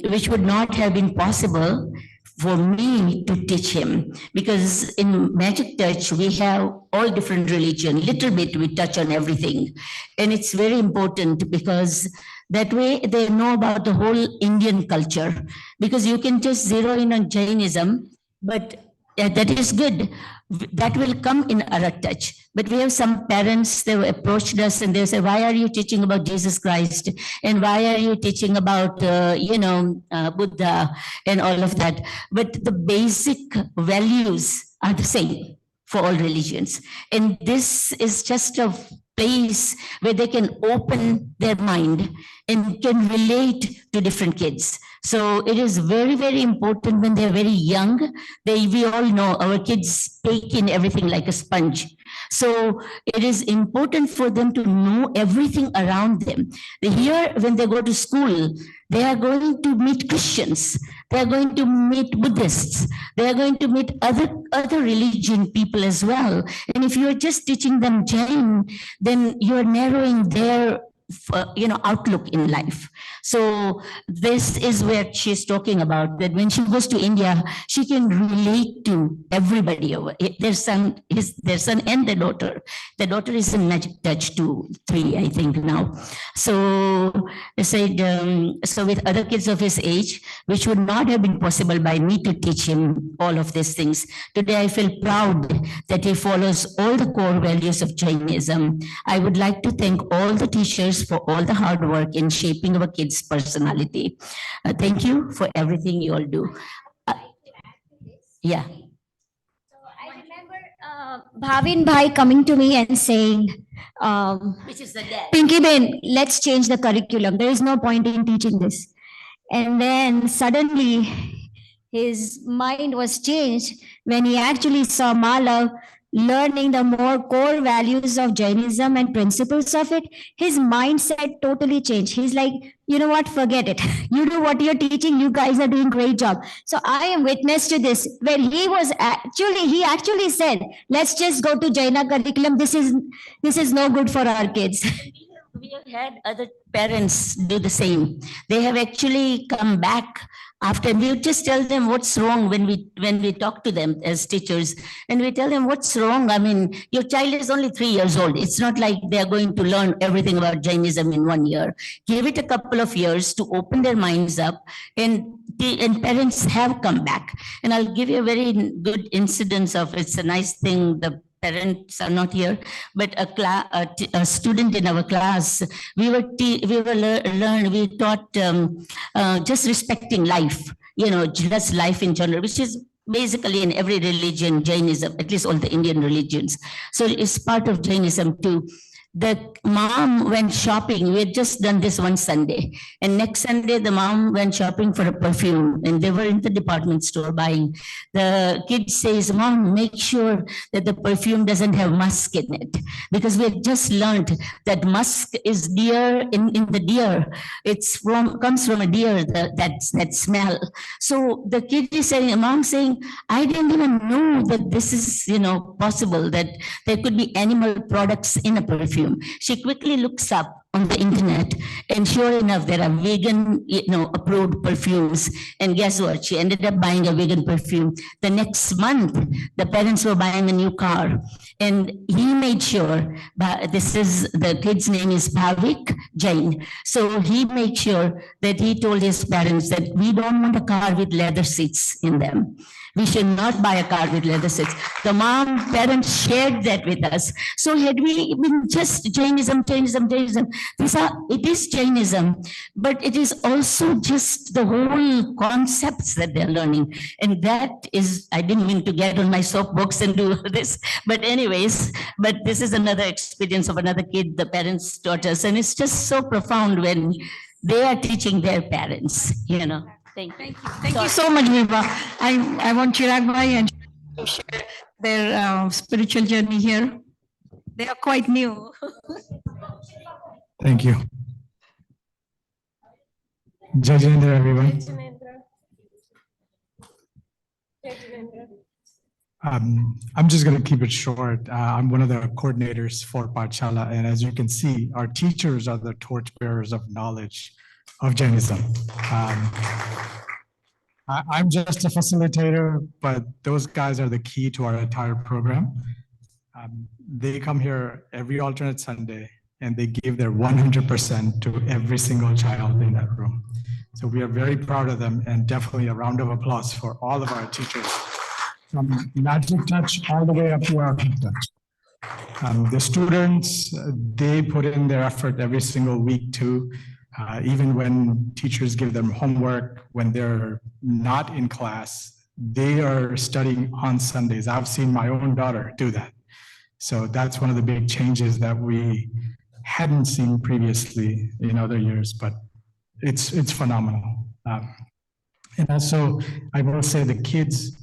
which would not have been possible for me to teach him, because in Magic Touch, we have all different religion, little bit we touch on everything. And it's very important because that way they know about the whole Indian culture, because you can just zero in on Jainism, but that is good. That will come in Arhat Touch. But we have some parents, they approached us and they say, why are you teaching about Jesus Christ? And why are you teaching about, Buddha and all of that? But the basic values are the same for all religions. And this is just a place where they can open their mind and can relate to different kids. So it is very, very important when they're very young. We all know our kids take in everything like a sponge. So it is important for them to know everything around them. Here, when they go to school, they are going to meet Christians. They are going to meet Buddhists. They are going to meet other religion people as well. And if you are just teaching them Jain, then you are narrowing their outlook in life. So this is where she's talking about, that when she goes to India, she can relate to everybody over their son, and their daughter. The daughter is in Magic Touch 2, 3, I think now. So I said, so with other kids of his age, which would not have been possible by me to teach him all of these things. Today I feel proud that he follows all the core values of Jainism. I would like to thank all the teachers for all the hard work in shaping our kids' personality. Thank you for everything you all do. Yeah. I remember Bhavin Bhai coming to me and saying, Which is the dad. Pinky Ben, let's change the curriculum. There is no point in teaching this. And then suddenly his mind was changed when he actually saw Malav learning the more core values of Jainism and principles of it. His mindset totally changed. He's like, you know what, forget it. You do what you're teaching, you guys are doing great job. So I am witness to this, where he actually said, let's just go to Jaina curriculum. This is no good for our kids. We have had other parents do the same. They have actually come back after. We just tell them what's wrong when we talk to them as teachers, and we tell them what's wrong. I mean, your child is only 3 years old. It's not like they're going to learn everything about Jainism in 1 year. Give it a couple of years to open their minds up, and parents have come back. And I'll give you a very good incidence of, it's a nice thing, the parents are not here, but a student in our class, we taught just respecting life, just life in general, which is basically in every religion, Jainism, at least all the Indian religions. So it's part of Jainism too. The mom went shopping. We had just done this one Sunday. And next Sunday, the mom went shopping for a perfume, and they were in the department store buying. The kid says, Mom, make sure that the perfume doesn't have musk in it. Because we had just learned that musk is deer in the deer. Comes from a deer, that smell. So the kid is saying, Mom saying, I didn't even know that this is, possible, that there could be animal products in a perfume. She quickly looks up on the internet, and sure enough, there are vegan, approved perfumes. And guess what? She ended up buying a vegan perfume. The next month, the parents were buying a new car, and he made sure. The kid's name is Bhavik Jain. So he made sure that he told his parents that we don't want a car with leather seats in them. We should not buy a car with leather seats. The parents shared that with us. So had we been just Jainism, it is Jainism, but it is also just the whole concepts that they're learning. And that is, I didn't mean to get on my soapbox and do this, but anyways, but this is another experience of another kid the parents taught us. And it's just so profound when they are teaching their parents, Thank you. Thank you so much, Viva. I want Chirag Bhai and to share their spiritual journey here. They are quite new. Thank you. Jai Jinendra, everyone. I'm just going to keep it short. I'm one of the coordinators for Pathshala, and as you can see, our teachers are the torchbearers of knowledge of Jainism. I'm just a facilitator, but those guys are the key to our entire program. They come here every alternate Sunday, and they give their 100% to every single child in that room. So we are very proud of them, and definitely a round of applause for all of our teachers, from Magic Touch all the way up to our Quick Touch. The students, they put in their effort every single week too. Even when teachers give them homework, when they're not in class, they are studying on Sundays. I've seen my own daughter do that. So that's one of the big changes that we hadn't seen previously in other years, but it's phenomenal. And also, I will say the kids,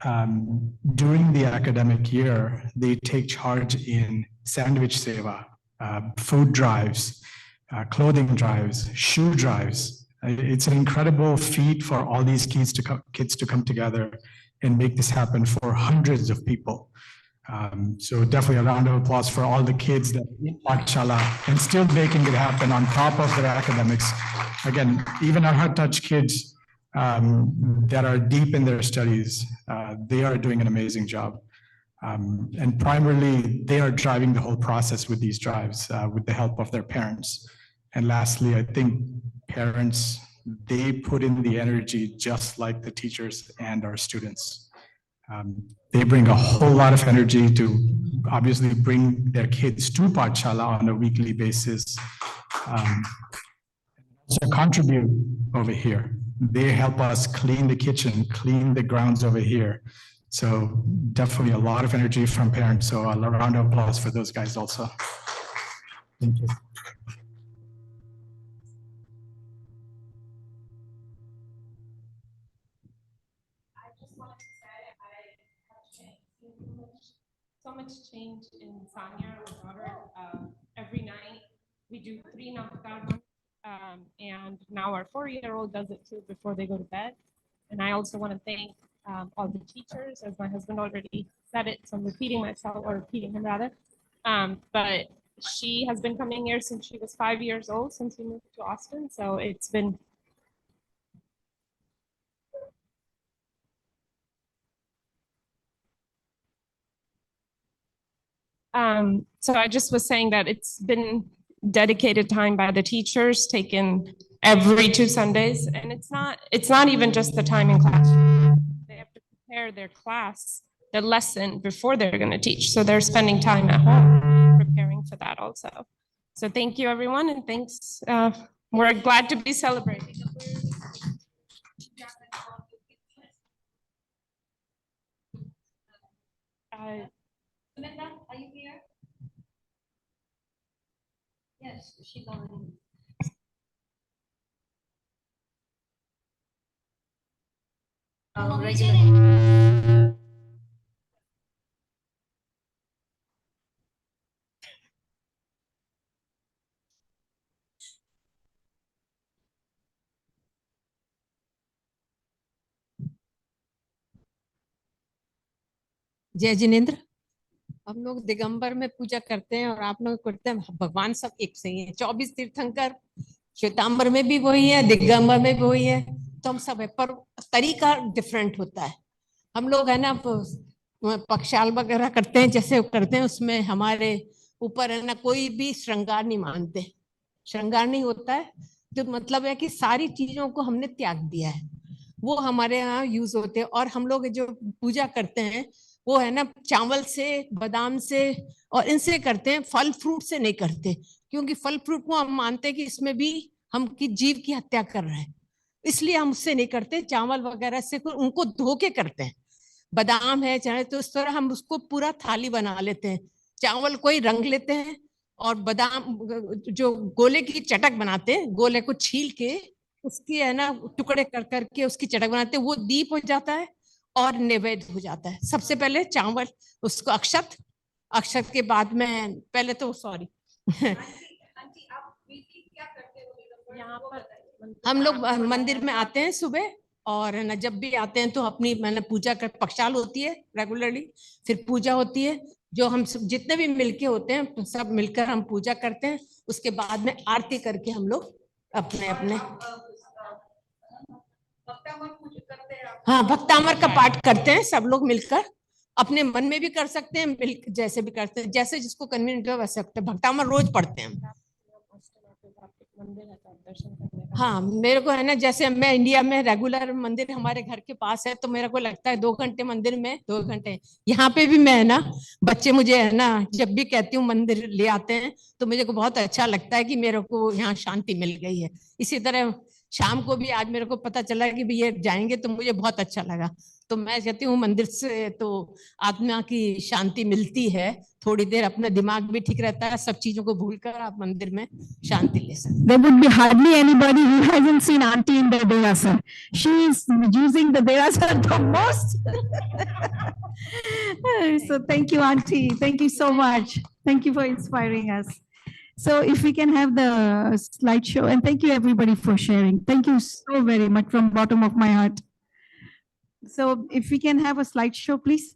during the academic year, they take charge in sandwich seva, food drives, clothing drives, shoe drives. It's an incredible feat for all these kids to come together and make this happen for hundreds of people. So definitely a round of applause for all the kids that in Pathshala and still making it happen on top of their academics. Again, even our High Touch kids that are deep in their studies, they are doing an amazing job. And primarily, they are driving the whole process with these drives with the help of their parents. And lastly, I think parents, they put in the energy just like the teachers and our students. They bring a whole lot of energy to obviously bring their kids to Pathshala on a weekly basis. Also contribute over here. They help us clean the kitchen, clean the grounds over here. So definitely a lot of energy from parents. So a round of applause for those guys also. Thank you. So much change in Sanya, our daughter. Every night we do 3 namaskar, and now our 4-year-old does it too before they go to bed. And I also want to thank all the teachers, as my husband already said it, so I'm repeating myself, or repeating him rather. But she has been coming here since she was 5 years old, since we moved to Austin. So it's been so I just was saying that it's been dedicated time by the teachers, taken every 2 Sundays, and it's not even just the time in class. They have to prepare their class, the lesson before they're going to teach. So they're spending time at home preparing for that also. So thank you, everyone, and thanks. We're glad to be celebrating. Samantha, are you here? Yes, she's already. Regular. जय जिनेंद्र। हम लोग दिगंबर में पूजा करते हैं और आप लोग करते हैं, भगवान सब एक से ही है। 24 तीर्थंकर, श्वेतांबर में भी वही है, दिगंबर में भी वही है, तो हम सब है, पर तरीका डिफरेंट होता है। हम लोग है ना पक्षाल वगैरह करते हैं, जैसे करते हैं, उसमें हमारे ऊपर है ना कोई भी श्रृंगार नहीं मानते, श्रृंगार नहीं होता है। तो मतलब है कि सारी चीजों को हमने त्याग दिया है, वो हमारे यहाँ यूज होते हैं। और हम लोग जो पूजा करते हैं वो है ना चावल से, बादाम से और इनसे करते हैं, फल फ्रूट से नहीं करते, क्योंकि फल फ्रूट को हम मानते हैं कि इसमें भी हम की जीव की हत्या कर रहे हैं, इसलिए हम उससे नहीं करते। चावल वगैरह से उनको धो के करते हैं। बादाम है चाहे, तो इस तरह हम उसको पूरा थाली बना लेते हैं। चावल को ही रंग लेते हैं और बादाम जो गोले की चटक बनाते हैं, गोले को छील के उसकी है ना टुकड़े कर करके उसकी चटक बनाते हैं, वो दीप हो जाता है और नैवेद्य हो जाता है। सबसे पहले चावल, उसको अक्षत, अक्षत के बाद में पहले तो सॉरी यहाँ पर हम लोग मंदिर में आते हैं सुबह, और है ना जब भी आते हैं तो अपनी मैंने पूजा कर, पक्षाल होती है रेगुलरली, फिर पूजा होती है, जो हम जितने भी मिलके होते हैं सब मिलकर हम पूजा करते हैं। उसके बाद में आरती करके हम लोग अपने अपने हाँ भक्तामर का पाठ करते हैं सब लोग मिलकर, अपने मन में भी कर सकते हैं, जैसे भी करते हैं, जैसे जिसको कन्वीनियंट हो वैसे सकते हैं। भक्तामर रोज पढ़ते हैं। हाँ मेरे को है ना, जैसे मैं इंडिया में रेगुलर मंदिर हमारे घर के पास है, तो मेरे को लगता है 2 घंटे मंदिर में, 2 घंटे यहाँ पे भी मैं है ना, बच्चे मुझे है ना जब भी कहती हूँ मंदिर ले आते हैं, तो मुझे को बहुत अच्छा लगता है कि मेरे को यहाँ शांति मिल गई है। इसी तरह शाम को भी आज मेरे को पता चला कि भैया जाएंगे, तो मुझे बहुत अच्छा लगा। तो मैं कहती हूँ मंदिर से तो आत्मा की शांति मिलती है, थोड़ी देर अपना दिमाग भी ठीक रहता है, सब चीजों को भूलकर आप मंदिर में शांति ले सकते। There would be hardly anybody who hasn't seen auntie in the derasa. She is using the derasa the most. So thank you, auntie. Thank you so much. Thank you for inspiring us. So if we can have the slideshow, and thank you everybody for sharing. Thank you so very much from bottom of my heart. So if we can have a slideshow, please.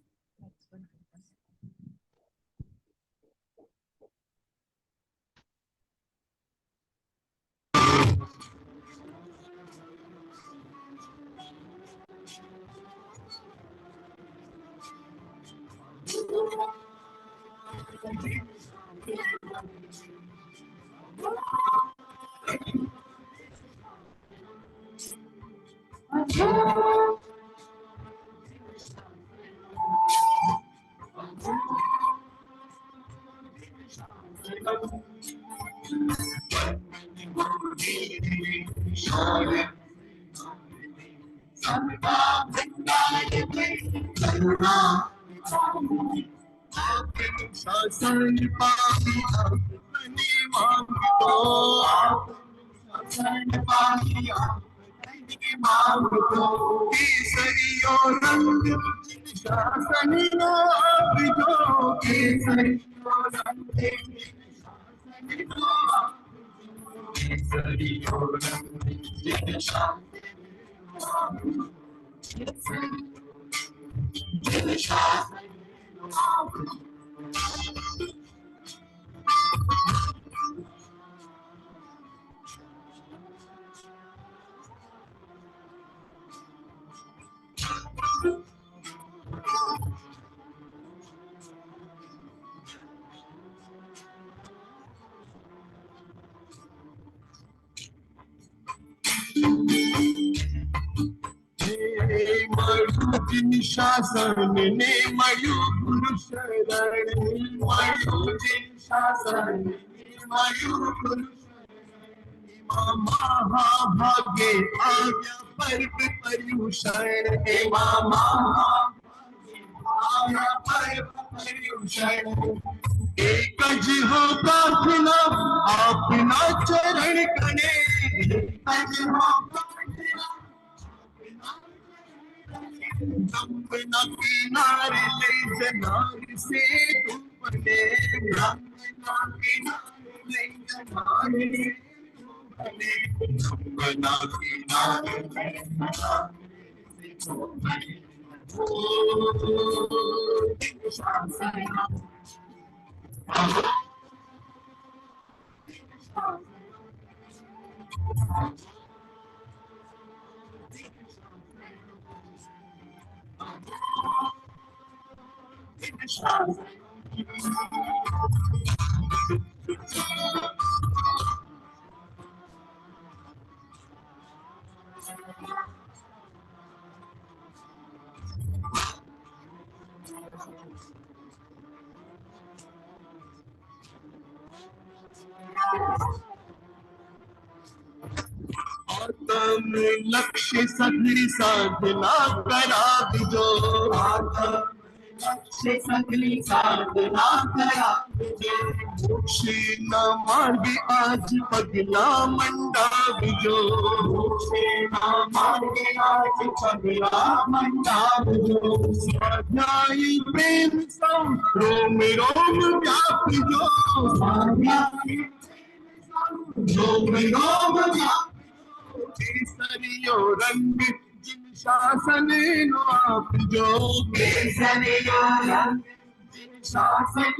लक्ष्य सगली साधना करा दो सगली साधना करा मोक्ष न मार्ग आज पगला मंडा जो मोक्ष न मार्ग आज पगला मंडा जो स्वाध्यायी प्रेम सौ रोम रोम व्याप जो स्वाध्यायी रोम रोम व्याप केसरियो रंग जिन शासन नो आप जो केसरियो रंग जिन शासन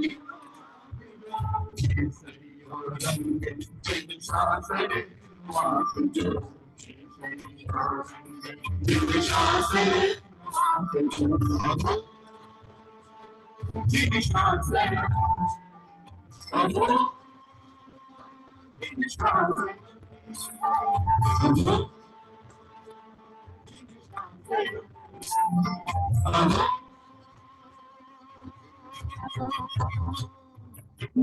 केसरियो रंग जिन शासन नो आप जो जिन शासन आप जो जिन शासन जिन शासन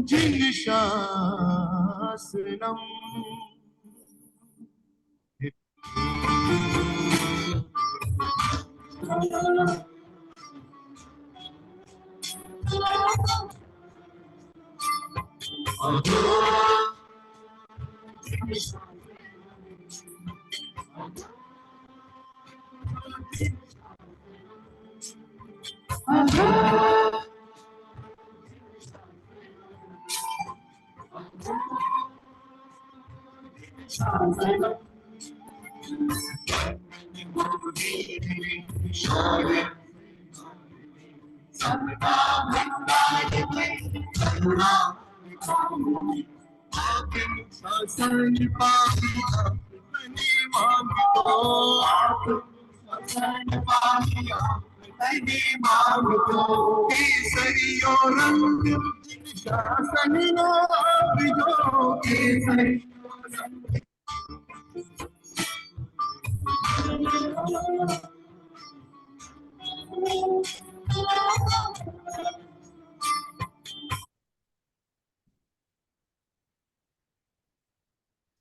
जिन शासनम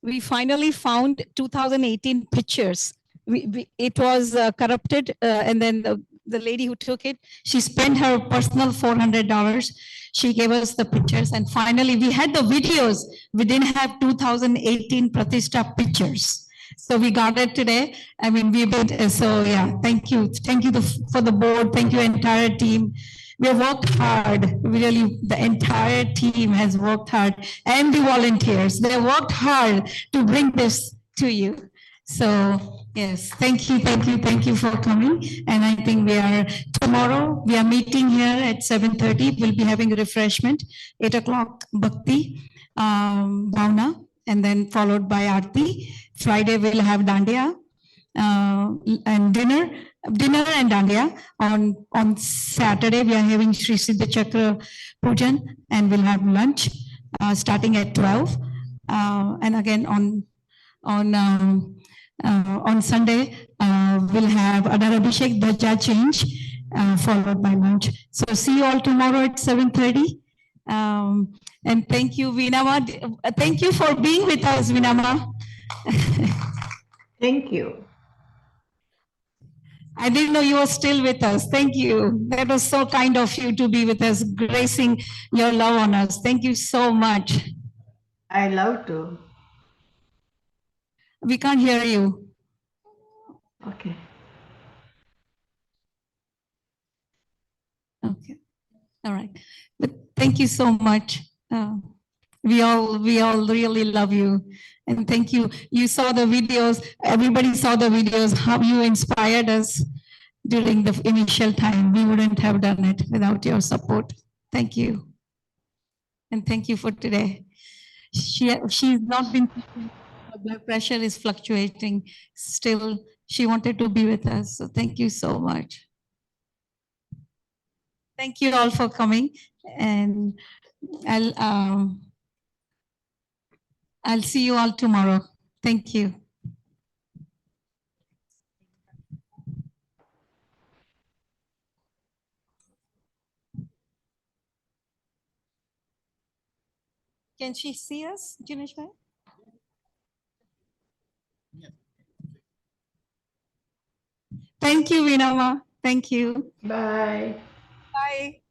We finally found 2018 pictures. It was corrupted, and then the lady who took it, she spent her personal $400. She gave us the pictures, and finally we had the videos. We didn't have 2018 Pratistha pictures. So we got it today. I mean, we've been, so yeah, thank you. Thank you for the board. Thank you, entire team. We have worked hard, really, the entire team has worked hard, and the volunteers, they worked hard to bring this to you. So, yes, thank you, thank you, thank you for coming. And I think tomorrow, we are meeting here at 7:30. We'll be having a refreshment, 8 o'clock, Bhakti, Bhavna, and then followed by Aarti. Friday, we'll have Dandiya and dinner and Dandiya. On Saturday, we are having Sri Siddha Chakra Pujan, and we'll have lunch starting at 12. And again, on Sunday, we'll have another Abhishek Dhaja change, followed by lunch. So see you all tomorrow at 7:30. And thank you, Vinama. Thank you for being with us, Vinama. Thank you. I didn't know you were still with us. Thank you. That was so kind of you to be with us, gracing your love on us. Thank you so much. I love to. We can't hear you. Okay. Okay. All right. But thank you so much. We all really love you. And thank you. You saw the videos. Everybody saw the videos, how you inspired us during the initial time. We wouldn't have done it without your support. Thank you. And thank you for today. She's not been, her blood pressure is fluctuating. Still, she wanted to be with us. So thank you so much. Thank you all for coming. And I'll see you all tomorrow. Thank you. Can she see us, Jinesh bhai? Thank you, Vinama. Thank you. Bye. Bye.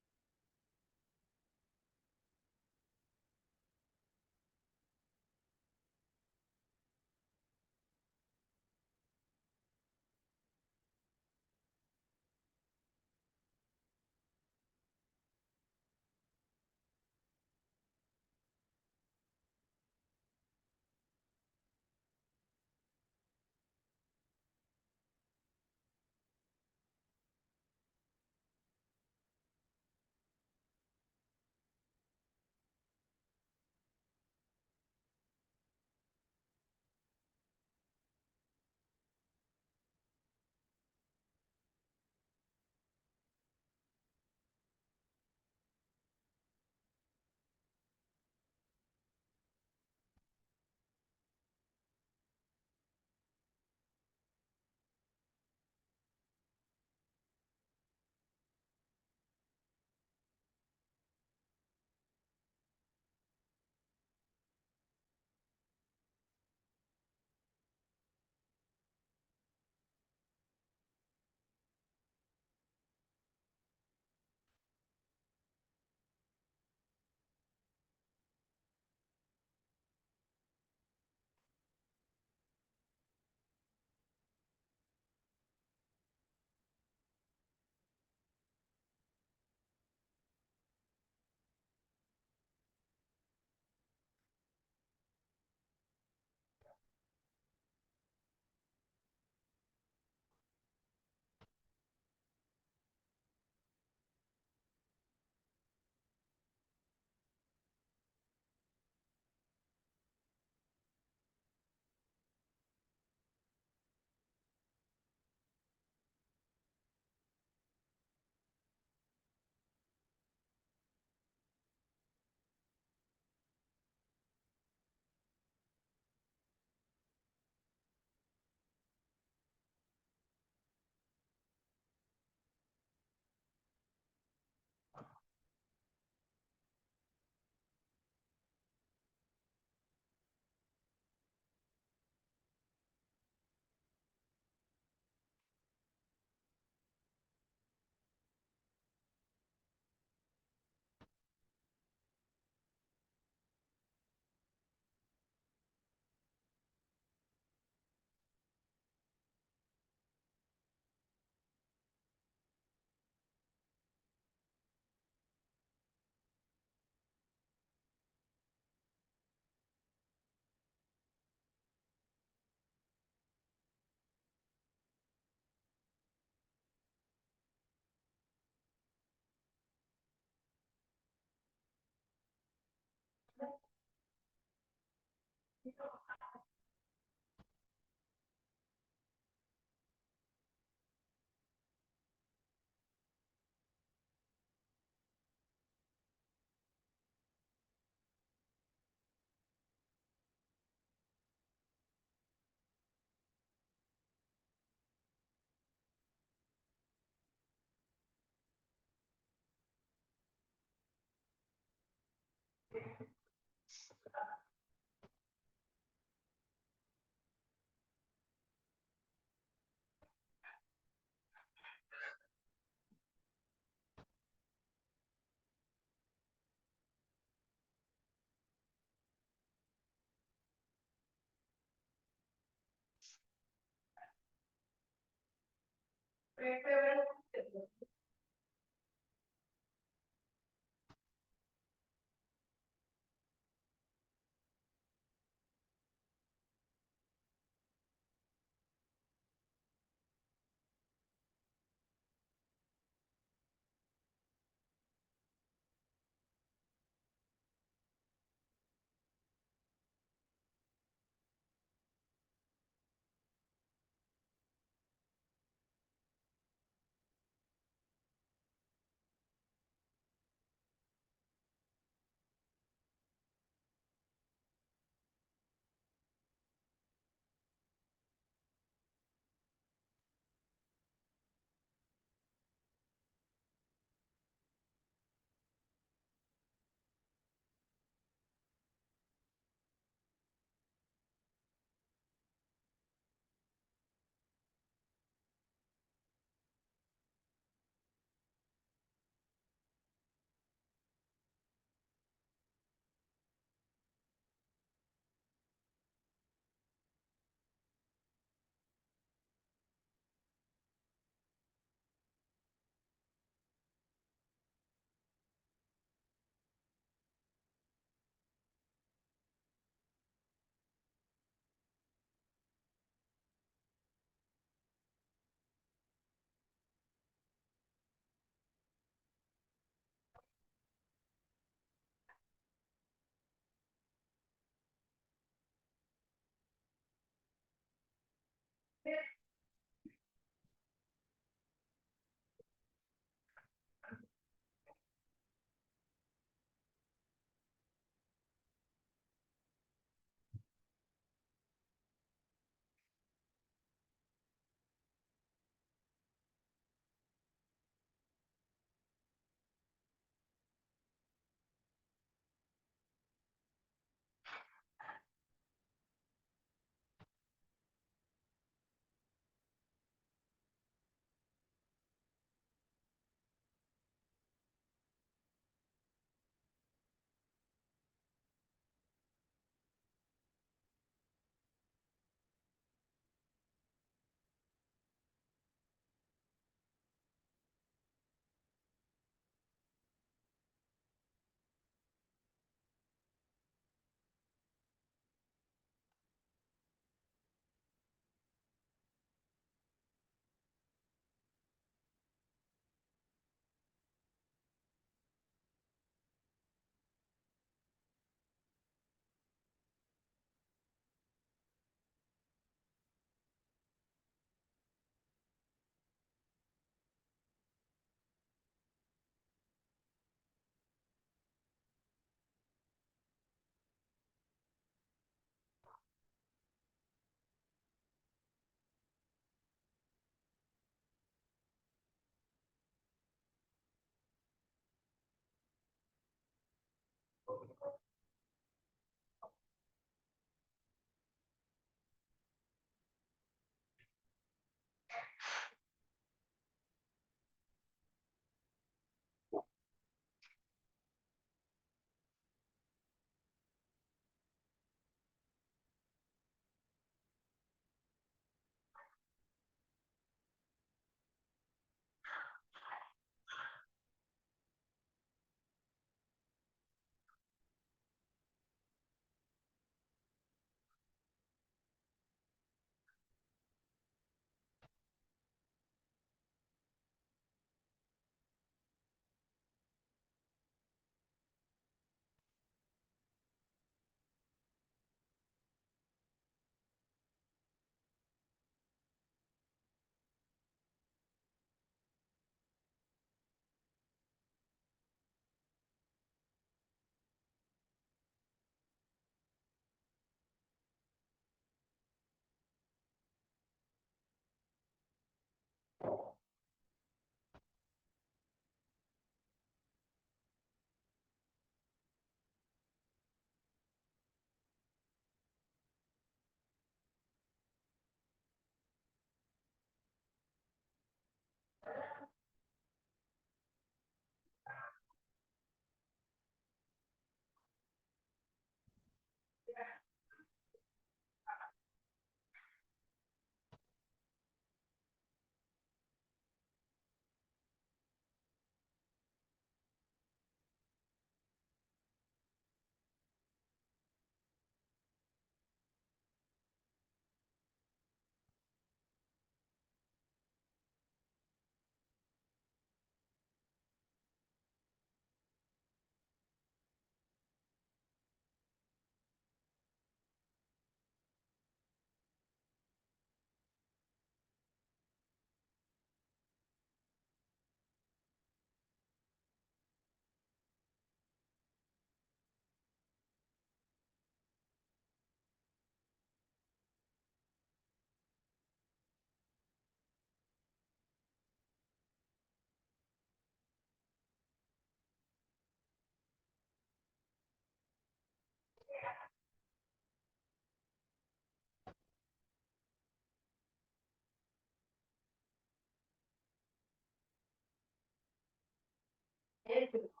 Thank you.